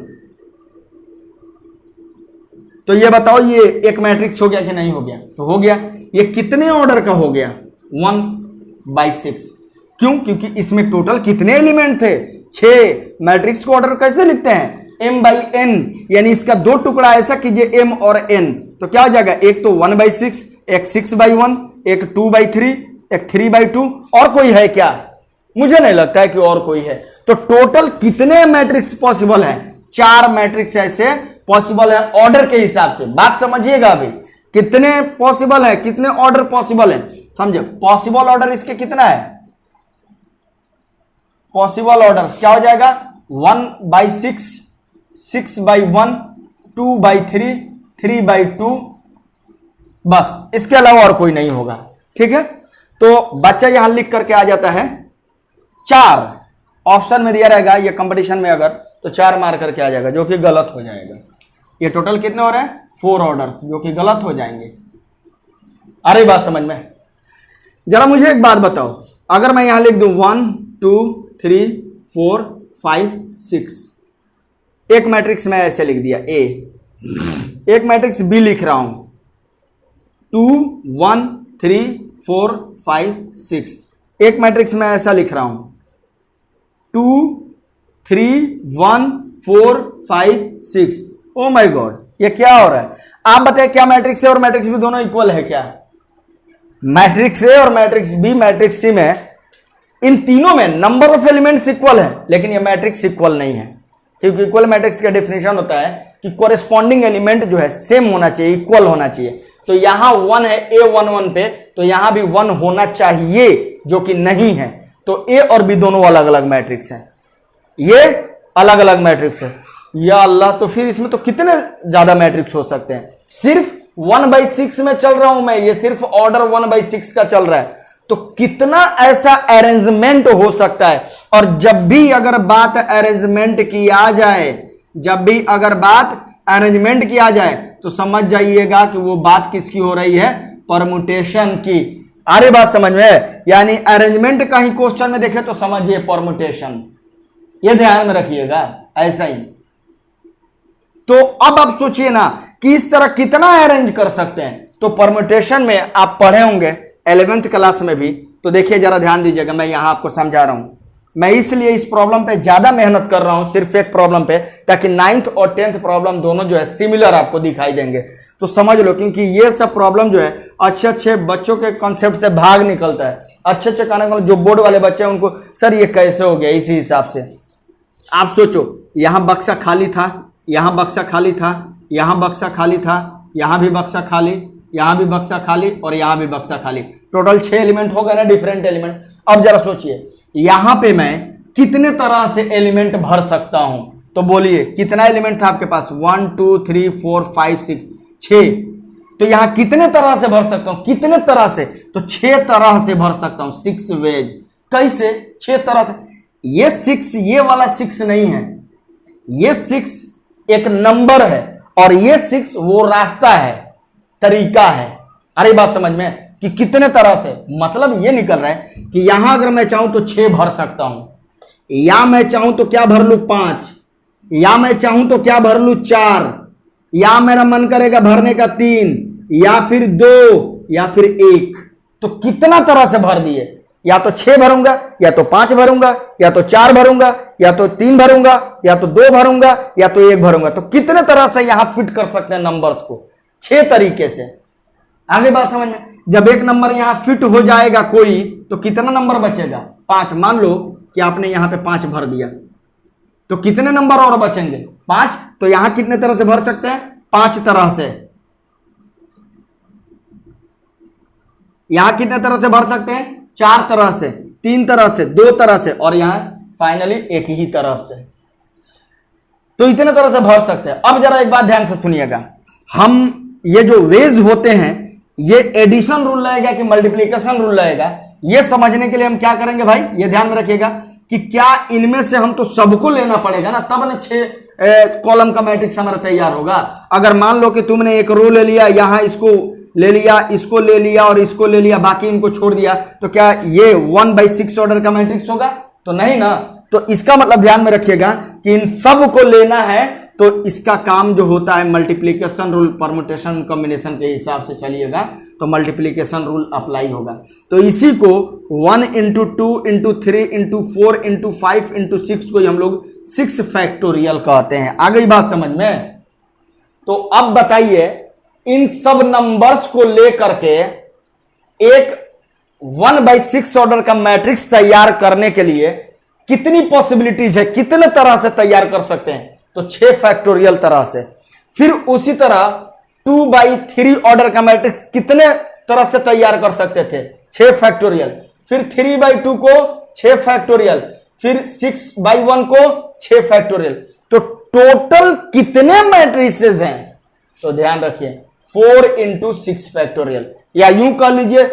तो ये बताओ ये एक मैट्रिक्स हो गया कि नहीं हो गया? तो हो गया। ये कितने ऑर्डर का हो गया? 1/6। क्यों? क्योंकि इसमें टोटल कितने एलिमेंट थे? 6। मैट्रिक्स को ऑर्डर कैसे लिखते हैं? m/n, यानी इसका 2 टुकड़ा ऐसा कीजिए m और n, तो क्या हो जाएगा? एक तो 1/6, एक 6/1, एक 2/3, एक 3/2, और कोई है क्या? मुझे नहीं लगता है कि और कोई है। तो टोटल कितने मैट्रिक्स पॉसिबल है? 4 मैट्रिक्स ऐसे पॉसिबल है ऑर्डर के हिसाब से। बात समझिएगा, अभी कितने पॉसिबल है, कितने ऑर्डर पॉसिबल है, समझे। पॉसिबल ऑर्डर इसके कितना है? पॉसिबल ऑर्डर क्या हो जाएगा? 1/6, 6/1, 2/3, 3/2, बस, इसके अलावा और कोई नहीं होगा, ठीक है। तो बच्चा यहां लिख करके आ जाता है 4, ऑप्शन में दिया रहेगा ये कंपटीशन में, अगर तो 4 मार करके आ जाएगा, जो कि गलत हो जाएगा। ये टोटल कितने हो रहे हैं? 4 ऑर्डर्स, जो कि गलत हो जाएंगे। आ रही बात समझ में? जरा मुझे एक बात बताओ, अगर मैं यहां लिख दूं 1 2 3 4 5 6, एक मैट्रिक्स में ऐसे लिख दिया A, एक मैट्रिक्स B लिख रहा हूं 2 1 3 4 5 6, एक मैट्रिक्स में ऐसा लिख रहा हूं 2 3 1 4 5 6। ओ माय गॉड, ये क्या हो रहा है? आप बताइए, क्या मैट्रिक्स A और मैट्रिक्स B दोनों इक्वल है क्या? मैट्रिक्स A और मैट्रिक्स B, मैट्रिक्स C में, इन तीनों में नंबर ऑफ एलिमेंट्स इक्वल है, लेकिन ये मैट्रिक्स इक्वल नहीं है, क्योंकि इक्वल मैट्रिक्स का डेफिनेशन होता है कि कोरेस्पॉन्डिंग एलिमेंट जो है सेम होना चाहिए, इक्वल होना चाहिए। तो यहां 1 है A 1 1 पे, तो यहां भी 1 होना चाहिए, जो कि नहीं है। तो A और B दोनों अलग अलग मैट्रिक्स हैं, ये अलग अलग मैट्रिक्स है। या अल्लाह, तो फिर इसमें तो कितने ज्यादा मैट्रिक्स हो सकते हैं? सिर्फ 1/6 में चल रहा हूं मैं, ये सिर्फ ऑर्डर 1/6 का चल रहा है, तो कितना ऐसा अरेंजमेंट हो सकता है। और जब भी अगर बात अरेंजमेंट की आ जाए, जब भी अगर बात अरेंजमेंट किया जाए तो समझ जाइएगा कि वो बात किसकी हो रही है, परमुटेशन की। अरे बात समझ में, यानी अरेंजमेंट का ही क्वेश्चन में देखे तो समझिए परमुटेशन, ये ध्यान में रखिएगा ऐसा ही। तो अब आप सोचिए ना कि इस तरह कितना अरेंज कर सकते हैं। तो परमुटेशन में आप पढ़े होंगे 11th क्लास में भी, तो देखिए जरा ध्यान दीजिएगा, मैं यहां आपको समझा रहा हूं। मैं इसलिए इस प्रॉब्लम पे ज्यादा मेहनत कर रहा हूं, सिर्फ एक प्रॉब्लम पे, ताकि 9th और 10th प्रॉब्लम दोनों जो है सिमिलर आपको दिखाई देंगे, तो समझ लो। क्योंकि ये सब प्रॉब्लम जो है अच्छे अच्छे बच्चों के कॉन्सेप्ट से भाग निकलता है। अच्छे अच्छे कहने जो बोर्ड वाले बच्चे हैं उनको सर ये कैसे हो गया, इसी हिसाब से आप सोचो। यहां बक्सा खाली था, यहां बक्सा खाली था, यहां बक्सा खाली था, यहां भी बक्सा खाली, यहां भी बक्सा खाली और यहां भी बक्सा खाली। टोटल 6 एलिमेंट हो गए ना, डिफरेंट एलिमेंट। अब जरा सोचिए यहां पे मैं कितने तरह से एलिमेंट भर सकता हूं। तो बोलिए कितना एलिमेंट था आपके पास, 1 2 3 4 5 6। तो यहां कितने तरह से भर सकता हूं, कितने तरह से, तो 6 तरह से भर सकता हूं। 6 वेज, कैसे 6 तरह से। ये 6 ये वाला 6 नहीं है, ये 6 एक नंबर है और ये 6 वो रास्ता है, तरीका है। अरे बात समझ में कि कितने तरह से, मतलब ये निकल रहा है कि यहां अगर मैं चाहूं तो 6 भर सकता हूं, या मैं चाहूं तो क्या भर लूं 5, या मैं चाहूं तो क्या भर लूं 4, या मेरा मन करेगा भरने का 3, या फिर 2, या फिर 1। तो कितना तरह से भर दिए, या तो 6 भरूंगा, या तो 5 भरूंगा, या तो 4 भरूंगा, या तो 3 भरूंगा, या तो 2 भरूंगा, या तो 1 भरूंगा। तो कितने तरह से यहां फिट कर सकते हैं नंबर्स को, 6 तरीके से। आगे बात समझ में। जब एक नंबर यहां फिट हो जाएगा कोई, तो कितना नंबर बचेगा, 5। मान लो कि आपने यहां पे 5 भर दिया, तो कितने नंबर और बचेंगे, 5। तो यहां कितने तरह से भर सकते हैं, 5 तरह से। यहां कितने तरह से भर सकते हैं, 4 तरह से, 3 तरह से, 2 तरह से, और यहां फाइनली एक ही तरफ से। तो इतने तरह से भर सकते हैं। अब जरा एक बात ध्यान से सुनिएगा, हम ये जो वेज होते हैं ये एडिशन रूल रहेगा कि मल्टीप्लिकेशन रूल रहेगा, ये समझने के लिए हम क्या करेंगे भाई, ये ध्यान में रखिएगा कि क्या इनमें से हम तो सबको लेना पड़ेगा ना, तब ना 6 कॉलम का मैट्रिक्स हमारा तैयार होगा। अगर मान लो कि तुमने एक रो ले लिया, यहां इसको ले लिया, इसको ले लिया और इसको ले लिया, बाकी इनको छोड़ दिया, तो क्या ये 1/6 ऑर्डर का मैट्रिक्स होगा, तो नहीं ना। तो इसका मतलब ध्यान में रखिएगा कि इन सब को लेना है, तो इसका काम जो होता है मल्टीप्लिकेशन रूल, परम्यूटेशन कॉम्बिनेशन के हिसाब से चलिएगा, तो मल्टीप्लिकेशन रूल अप्लाई होगा। तो इसी को 1 × 2 × 3 × 4 × 5 × 6 को हम लोग 6 फैक्टोरियल कहते हैं। आ गई बात समझ में। तो अब बताइए इन सब नंबर्स को लेकर के एक 1/6 ऑर्डर का मैट्रिक्स तैयार करने के लिए कितनी पॉसिबिलिटीज है, कितने तरह से तैयार कर सकते हैं, तो 6 फैक्टोरियल तरह से। फिर उसी तरह 2/3 ऑर्डर का मैट्रिक्स कितने तरह से तैयार कर सकते थे, 6 फैक्टोरियल। फिर 3/2 को 6 फैक्टोरियल, फिर 6/1 को 6 फैक्टोरियल। तो टोटल कितने मैट्रिसेस हैं, तो ध्यान रखिए 4 × 6 फैक्टोरियल, या यूं कह लीजिए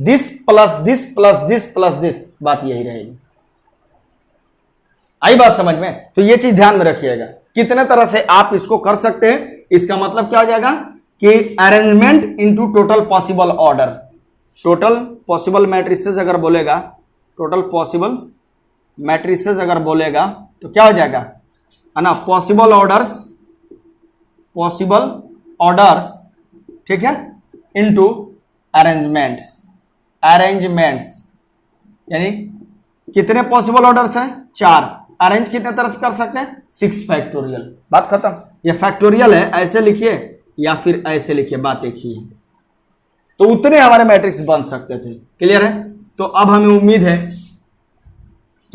this plus this plus this plus this, बात यही रहेगी। आई बात समझ में। तो ये चीज ध्यान में रखिएगा कितने तरह से आप इसको कर सकते हैं। इसका मतलब क्या हो जाएगा कि arrangement into total possible order, total possible matrices अगर बोलेगा, टोटल पॉसिबल मैट्रिसेस अगर बोलेगा तो क्या हो जाएगा, है ना, पॉसिबल ऑर्डर्स, पॉसिबल ऑर्डर्स, ठीक है, इनटू अरेंजमेंट्स, अरेंजमेंट्स यानी कितने पॉसिबल ऑर्डर्स हैं, 4। अरेंज कितने तरह से कर सकते हैं, 6 फैक्टोरियल, बात खत्म। ये फैक्टोरियल है, ऐसे लिखिए या फिर ऐसे लिखिए, बात एक ही है। तो उतने हमारे मैट्रिक्स बन सकते थे। क्लियर है। तो अब हमें उम्मीद है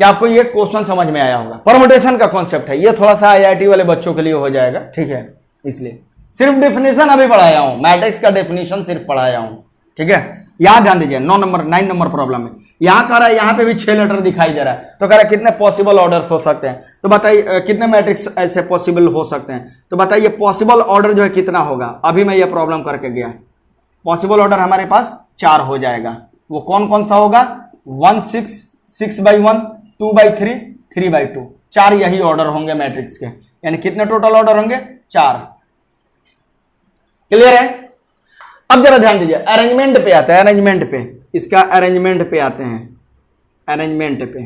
कि आपको ये क्वेश्चन समझ में आया होगा। परम्यूटेशन का कॉन्सेप्ट है ये, थोड़ा सा आईआईटी वाले बच्चों के लिए हो जाएगा, ठीक है, इसलिए सिर्फ डेफिनेशन अभी पढ़ाया हूं, मैट्रिक्स का डेफिनेशन सिर्फ पढ़ाया हूं, ठीक है। यहां ध्यान दीजिए 9 नंबर प्रॉब्लम में यहां कह रहा है, यहां पे भी 6 लेटर दिखाई दे रहा है, तो कह रहा है कितने पॉसिबल ऑर्डर्स हो सकते हैं, तो बताइए कितने मैट्रिक्स ऐसे पॉसिबल हो सकते हैं, तो बताइए पॉसिबल ऑर्डर जो है कितना होगा। अभी मैं ये प्रॉब्लम करके गया, पॉसिबल ऑर्डर हमारे पास 4 हो जाएगा। वो कौन कौन सा होगा, 1 6, 6/1, 2/3, 3/2, 4 यही ऑर्डर होंगे मैट्रिक्स के। यानी कितने टोटल ऑर्डर होंगे, 4। क्लियर है? अब जरा ध्यान दीजिए, अरेंजमेंट पे आते हैं, अरेंजमेंट पे, इसका अरेंजमेंट पे आते हैं, अरेंजमेंट पे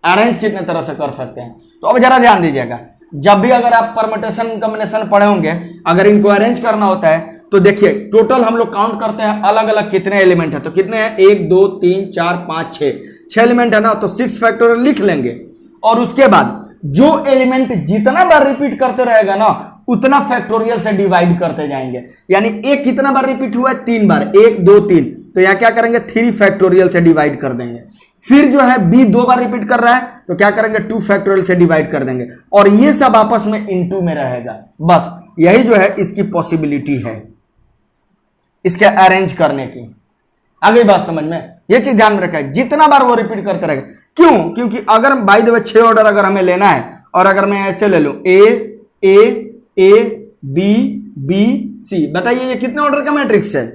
अरेंज कितने तरह से कर सकते हैं। तो अब जरा ध्यान दीजिएगा, जब भी अगर आप परम्यूटेशन कॉम्बिनेशन पढ़े होंगे, अगर इनको अरेंज करना होता है तो देखिए टोटल हम लोग काउंट करते हैं अलग अलग कितने एलिमेंट है। तो कितने हैं, 1 2 3 4 5 6 एलिमेंट है ना, तो 6 फैक्टोरियल लिख लेंगे और उसके बाद जो एलिमेंट जितना बार रिपीट करते रहेगा ना उतना फैक्टोरियल से डिवाइड करते जाएंगे। यानी एक कितना बार रिपीट हुआ है, 3 बार, 1 2 3, तो यहां क्या करेंगे 3 फैक्टोरियल से डिवाइड कर देंगे। फिर जो है बी 2 बार रिपीट कर रहा है तो क्या करेंगे 2 फैक्टोरियल से डिवाइड कर देंगे और ये सब आपस में इनटू में रहेगा। बस यही जो है इसकी पॉसिबिलिटी है इसके अरेंज करने की। आगे बात समझ में, ये चीज ध्यान में रखा है, जितना बार वो रिपीट करते रहेगा। क्यों? क्योंकि अगर बाय द वे 6 ऑर्डर अगर हमें लेना है और अगर मैं ऐसे ले लूं ए बी बी सी, बताइए ये कितने ऑर्डर का मैट्रिक्स है?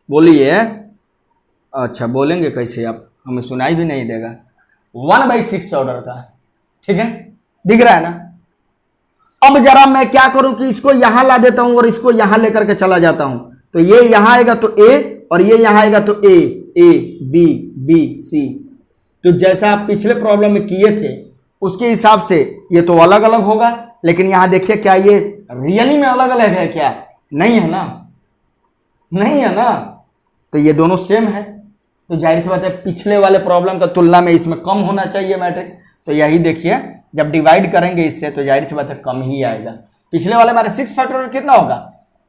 बोलिए। अच्छा बोलेंगे कैसे आप, हमें सुनाई भी नहीं देगा। 1/6 ऑर्डर का, ठीक है, दिख रहा है ना। अब जरा मैं क्या करूं कि इसको यहां ला देता हूं और इसको यहां लेकर के चला जाता हूं, तो ये यहां आएगा तो ए और ये यहां आएगा तो ए बी बी सी। तो जैसा आप पिछले प्रॉब्लम में किए थे उसके हिसाब से ये तो अलग अलग होगा, लेकिन यहां देखिए क्या ये रियली में अलग अलग है क्या? नहीं है ना, नहीं है ना, तो ये दोनों सेम है। तो जाहिर सी बात है पिछले वाले प्रॉब्लम का तुलना में इसमें कम होना चाहिए मैट्रिक्स। तो यही देखिए जब डिवाइड करेंगे इससे तो जाहिर सी बात है कम ही आएगा। पिछले वाले हमारे 6 फैक्टोरियल कितना होगा,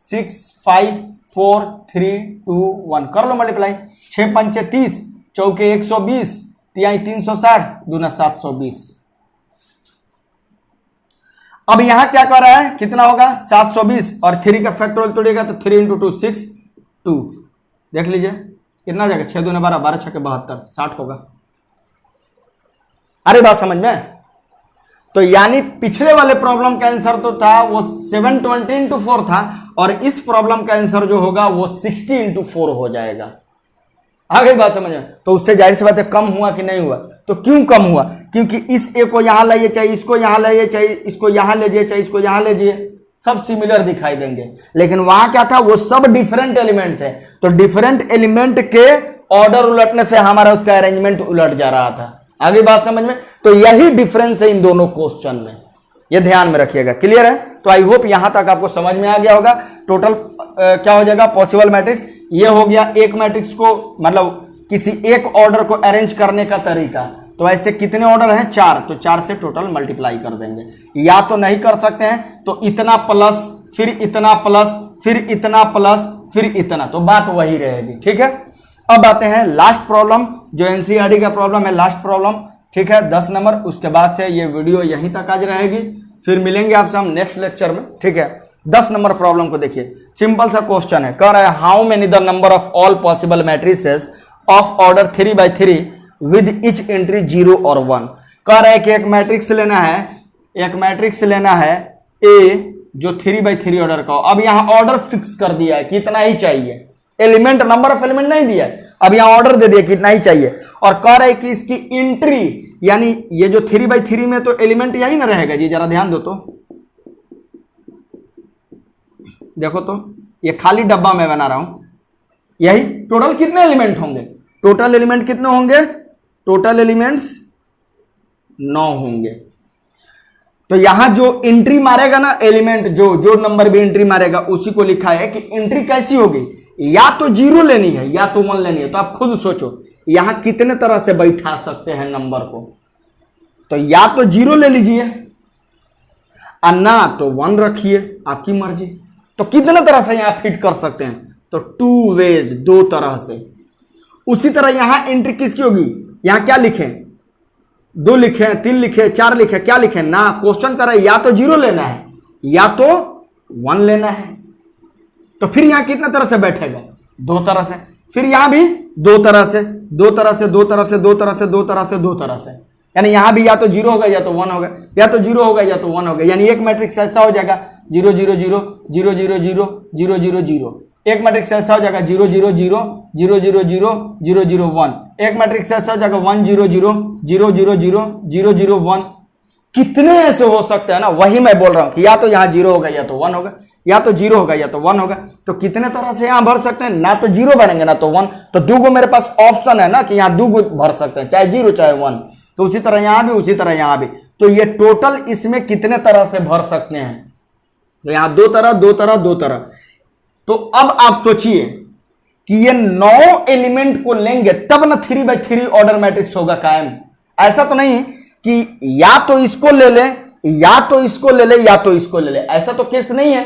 6 5 4 3 2 1, कर लो मल्टीप्लाई, 6 5 30, चौके 120, तिहाई 360, दूना 720। अब यहां क्या कर रहा है, कितना होगा 720 और 3 का फैक्टोरियल तोड़िएगा तो 3 × 2 6 2, देख लीजिए कितना जाएगा, 6 दूना 12, 12 6 72, 60 होगा। अरे बात समझ में? तो यानी पिछले वाले प्रॉब्लम का आंसर तो था वो 720 × 4 था और इस प्रॉब्लम का आंसर जो होगा वो 60 × 4 हो जाएगा। आ गई बात समझ में? तो उससे जाहिर सी बात है कम हुआ कि नहीं हुआ? तो क्यों कम हुआ? क्योंकि इस ए को यहां लाइए चाहिए, इसको यहां लाइए चाहिए, इसको यहां ले जाइए चाहिए, इसको यहां ले जाइए, सब सिमिलर दिखाई देंगे। लेकिन वहां क्या था, वो सब डिफरेंट एलिमेंट थे। तो डिफरेंट एलिमेंट के ऑर्डर उलटने से हमारा उसका अरेंजमेंट उलट जा रहा था। आगे बात समझ में? तो यही डिफरेंस है इन दोनों क्वेश्चन में, ये ध्यान में रखिएगा। क्लियर है? तो आई होप यहां तक आपको समझ में आ गया होगा। टोटल क्या हो जाएगा, पॉसिबल मैट्रिक्स ये हो गया। एक मैट्रिक्स को मतलब किसी एक ऑर्डर को अरेंज करने का तरीका। तो ऐसे कितने ऑर्डर हैं, 4, तो 4 से टोटल मल्टीप्लाई कर देंगे। या तो नहीं कर सकते हैं तो इतना प्लस फिर इतना प्लस फिर इतना प्लस फिर इतना, तो बात वही रहेगी। ठीक है, अब आते हैं लास्ट प्रॉब्लम जो एनसीईआरटी का प्रॉब्लम है, लास्ट प्रॉब्लम। ठीक है, 10 नंबर। उसके बाद से ये वीडियो यहीं तक आज रहेगी, फिर मिलेंगे आपसे हम नेक्स्ट लेक्चर में। ठीक है, 10 नंबर प्रॉब्लम को देखिए, सिंपल सा क्वेश्चन है। कह रहा है how many the number of all possible matrices of order 3/3 with etch entry 0 और 1। कह रहा है कि एक मैट्रिक्स लेना है, एक मैट्रिक्स लेना है ए जो 3/3 ऑर्डर का हो। अब यहां ऑर्डर फिक्स कर दिया है कितना ही चाहिए, एलिमेंट नंबर ऑफ एलिमेंट नहीं दिया है, अब यहां ऑर्डर दे दिया कितना ही चाहिए। और कह रहा है कि इसकी एंट्री यानी ये जो 3/3 में तो एलिमेंट यही ना रहेगा जी, जरा ध्यान दो तो, देखो तो ये खाली डब्बा मैं बना रहा हूं, यही टोटल कितने एलिमेंट होंगे, टोटल एलिमेंट कितने होंगे, टोटल एलिमेंट्स 9 होंगे। तो यहां जो एंट्री मारेगा ना एलिमेंट, जो नंबर भी एंट्री मारेगा उसी को लिखा है कि एंट्री कैसी होगी, या तो 0 लेनी है या तो 1 लेनी है। तो आप खुद सोचो यहां कितने तरह से बैठा सकते हैं नंबर को। तो या तो 0 ले लीजिए और ना तो 1 रखिए, आपकी मर्जी। तो कितने तरह से यहां फिट कर सकते हैं, तो 2 वेज, 2 तरह से। उसी तरह यहां एंट्री किसकी होगी, यहां क्या लिखें, 2 लिखे, 3 लिखे, 4 लिखे, क्या लिखे ना, क्वेश्चन कर रहा है या तो 0 लेना है या तो 1 लेना है। तो फिर यहां कितने तरह से बैठेगा, 2 तरह से। फिर यहां भी 2 तरह से, 2 तरह से, 2 तरह से, 2 तरह से, 2 तरह से, 2 तरह से। यानी यहां भी या तो 0 होगा या तो 1 होगा, या तो 0 होगा या तो 1 होगा। यानी एक मैट्रिक्स ऐसा हो जाएगा 0 0 0 0 0 0 0 0 0। एक मैट्रिक्स ऐसा हो जाएगा 0 0 0 0 0 0 0 0 1। एक मैट्रिक्स ऐसा हो जाएगा 1 0 0 0 0 0 0 0 1। कितने ऐसे हो सकते हैं ना, वही मैं बोल रहा हूं कि या तो यहां 0 होगा या तो 1 होगा, या तो 0 होगा या तो 1 होगा। तो कितने तरह से यहां भर सकते हैं, ना तो 0 भरेंगे ना तो 1, तो दो मेरे पास ऑप्शन है ना कि यहां 2 भर सकते हैं, चाहे 0 चाहे 1। तो उसी तरह यहां भी, उसी तरह यहां भी। तो ये टोटल इसमें कितने तरह से भर सकते हैं, तो यहां 2 तरह 2 तरह 2 तरह। तो अब आप सोचिए कि ये 9 एलिमेंट को लेंगे तब ना 3x3 ऑर्डर मैट्रिक्स होगा कायम। ऐसा तो नहीं कि या तो इसको ले ले या तो इसको ले ले या तो इसको ले ले, ऐसा तो केस नहीं है,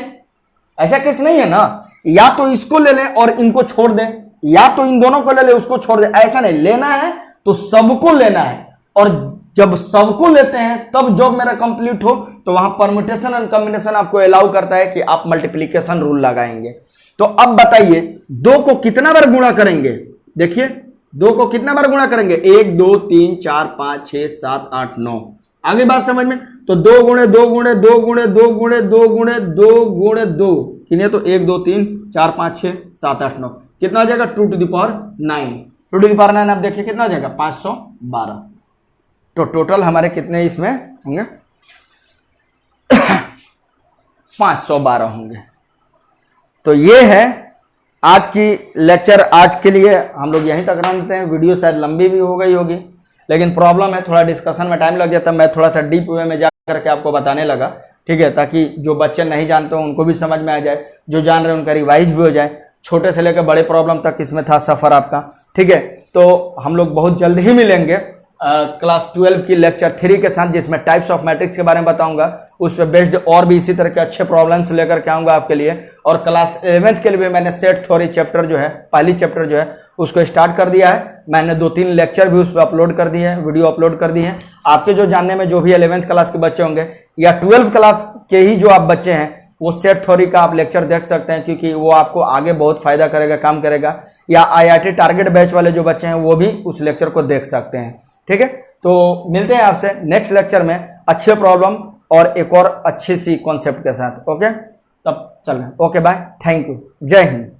ऐसा केस नहीं है ना। या तो इसको ले ले और इनको छोड़ दे, या तो इन दोनों को ले ले उसको छोड़ दे, ऐसा नहीं। लेना है तो सबको लेना है, और जब सबको लेते हैं तब जॉब मेरा कंप्लीट हो तो वहां परम्यूटेशन एंड कॉम्बिनेशन आपको अलाउ करता है कि आप मल्टीप्लीकेशन रूल लगाएंगे। तो अब बताइए 2 को कितना बार गुणा करेंगे, देखिए 2 को कितना बार गुणा करेंगे, 1 2 3 4 5 6 7 8 9। आगे बात समझ में, तो 2 गुणे 2 गुणे 2 गुणे 2 गुणे 2 गुणे 2 गुणे 2 कितने, तो 1 2 3 4 5 6 7 8 9, कितना हो जाएगा 2 to the power 9। 2 to the power 9 आप देखिए कितना हो जाएगा 512। तो टोटल हमारे कितने इसमें होंगे 512 होंगे। तो ये है आज की लेक्चर। आज के लिए हम लोग यहीं तक रखते हैं। वीडियो शायद लंबी भी हो गई होगी, लेकिन प्रॉब्लम है थोड़ा डिस्कशन में टाइम लग गया, तब मैं थोड़ा सा डीप वे में जा करके आपको बताने लगा, ठीक है, ताकि जो बच्चे नहीं जानते हो उनको भी समझ में आ जाए, जो जान रहे हैं उनका रिवाइज भी हो जाए। छोटे से लेकर बड़े प्रॉब्लम तक इसमें था सफ़र आपका, ठीक है। तो हम लोग बहुत जल्द ही मिलेंगे क्लास 12 की लेक्चर 3 के साथ, जिसमें टाइप्स ऑफ मैट्रिक्स के बारे में बताऊंगा। उस पर बेस्ड और भी इसी तरह के अच्छे प्रॉब्लम्स लेकर के आऊंगा आपके लिए। और क्लास 11th के लिए भी मैंने सेट थ्योरी चैप्टर जो है, पहली चैप्टर जो है उसको स्टार्ट कर दिया है। मैंने 2-3 लेक्चर भी उस पर अपलोड कर दिए हैं, वीडियो अपलोड कर दिए हैं। आपके जो जानने में जो भी 11th क्लास के बच्चे होंगे या 12th क्लास के ही जो आप बच्चे हैं, वो सेट थ्योरी का आप लेक्चर देख सकते हैं, क्योंकि वो आपको आगे बहुत फायदा करेगा, काम करेगा। या IIT टारगेट बैच वाले जो बच्चे हैं वो भी उस लेक्चर को देख सकते हैं, ठीक है। तो मिलते हैं आपसे नेक्स्ट लेक्चर में अच्छे प्रॉब्लम और एक और अच्छी सी कॉन्सेप्ट के साथ। ओके, तब चल रहे हैं। ओके बाय, थैंक यू, जय हिंद।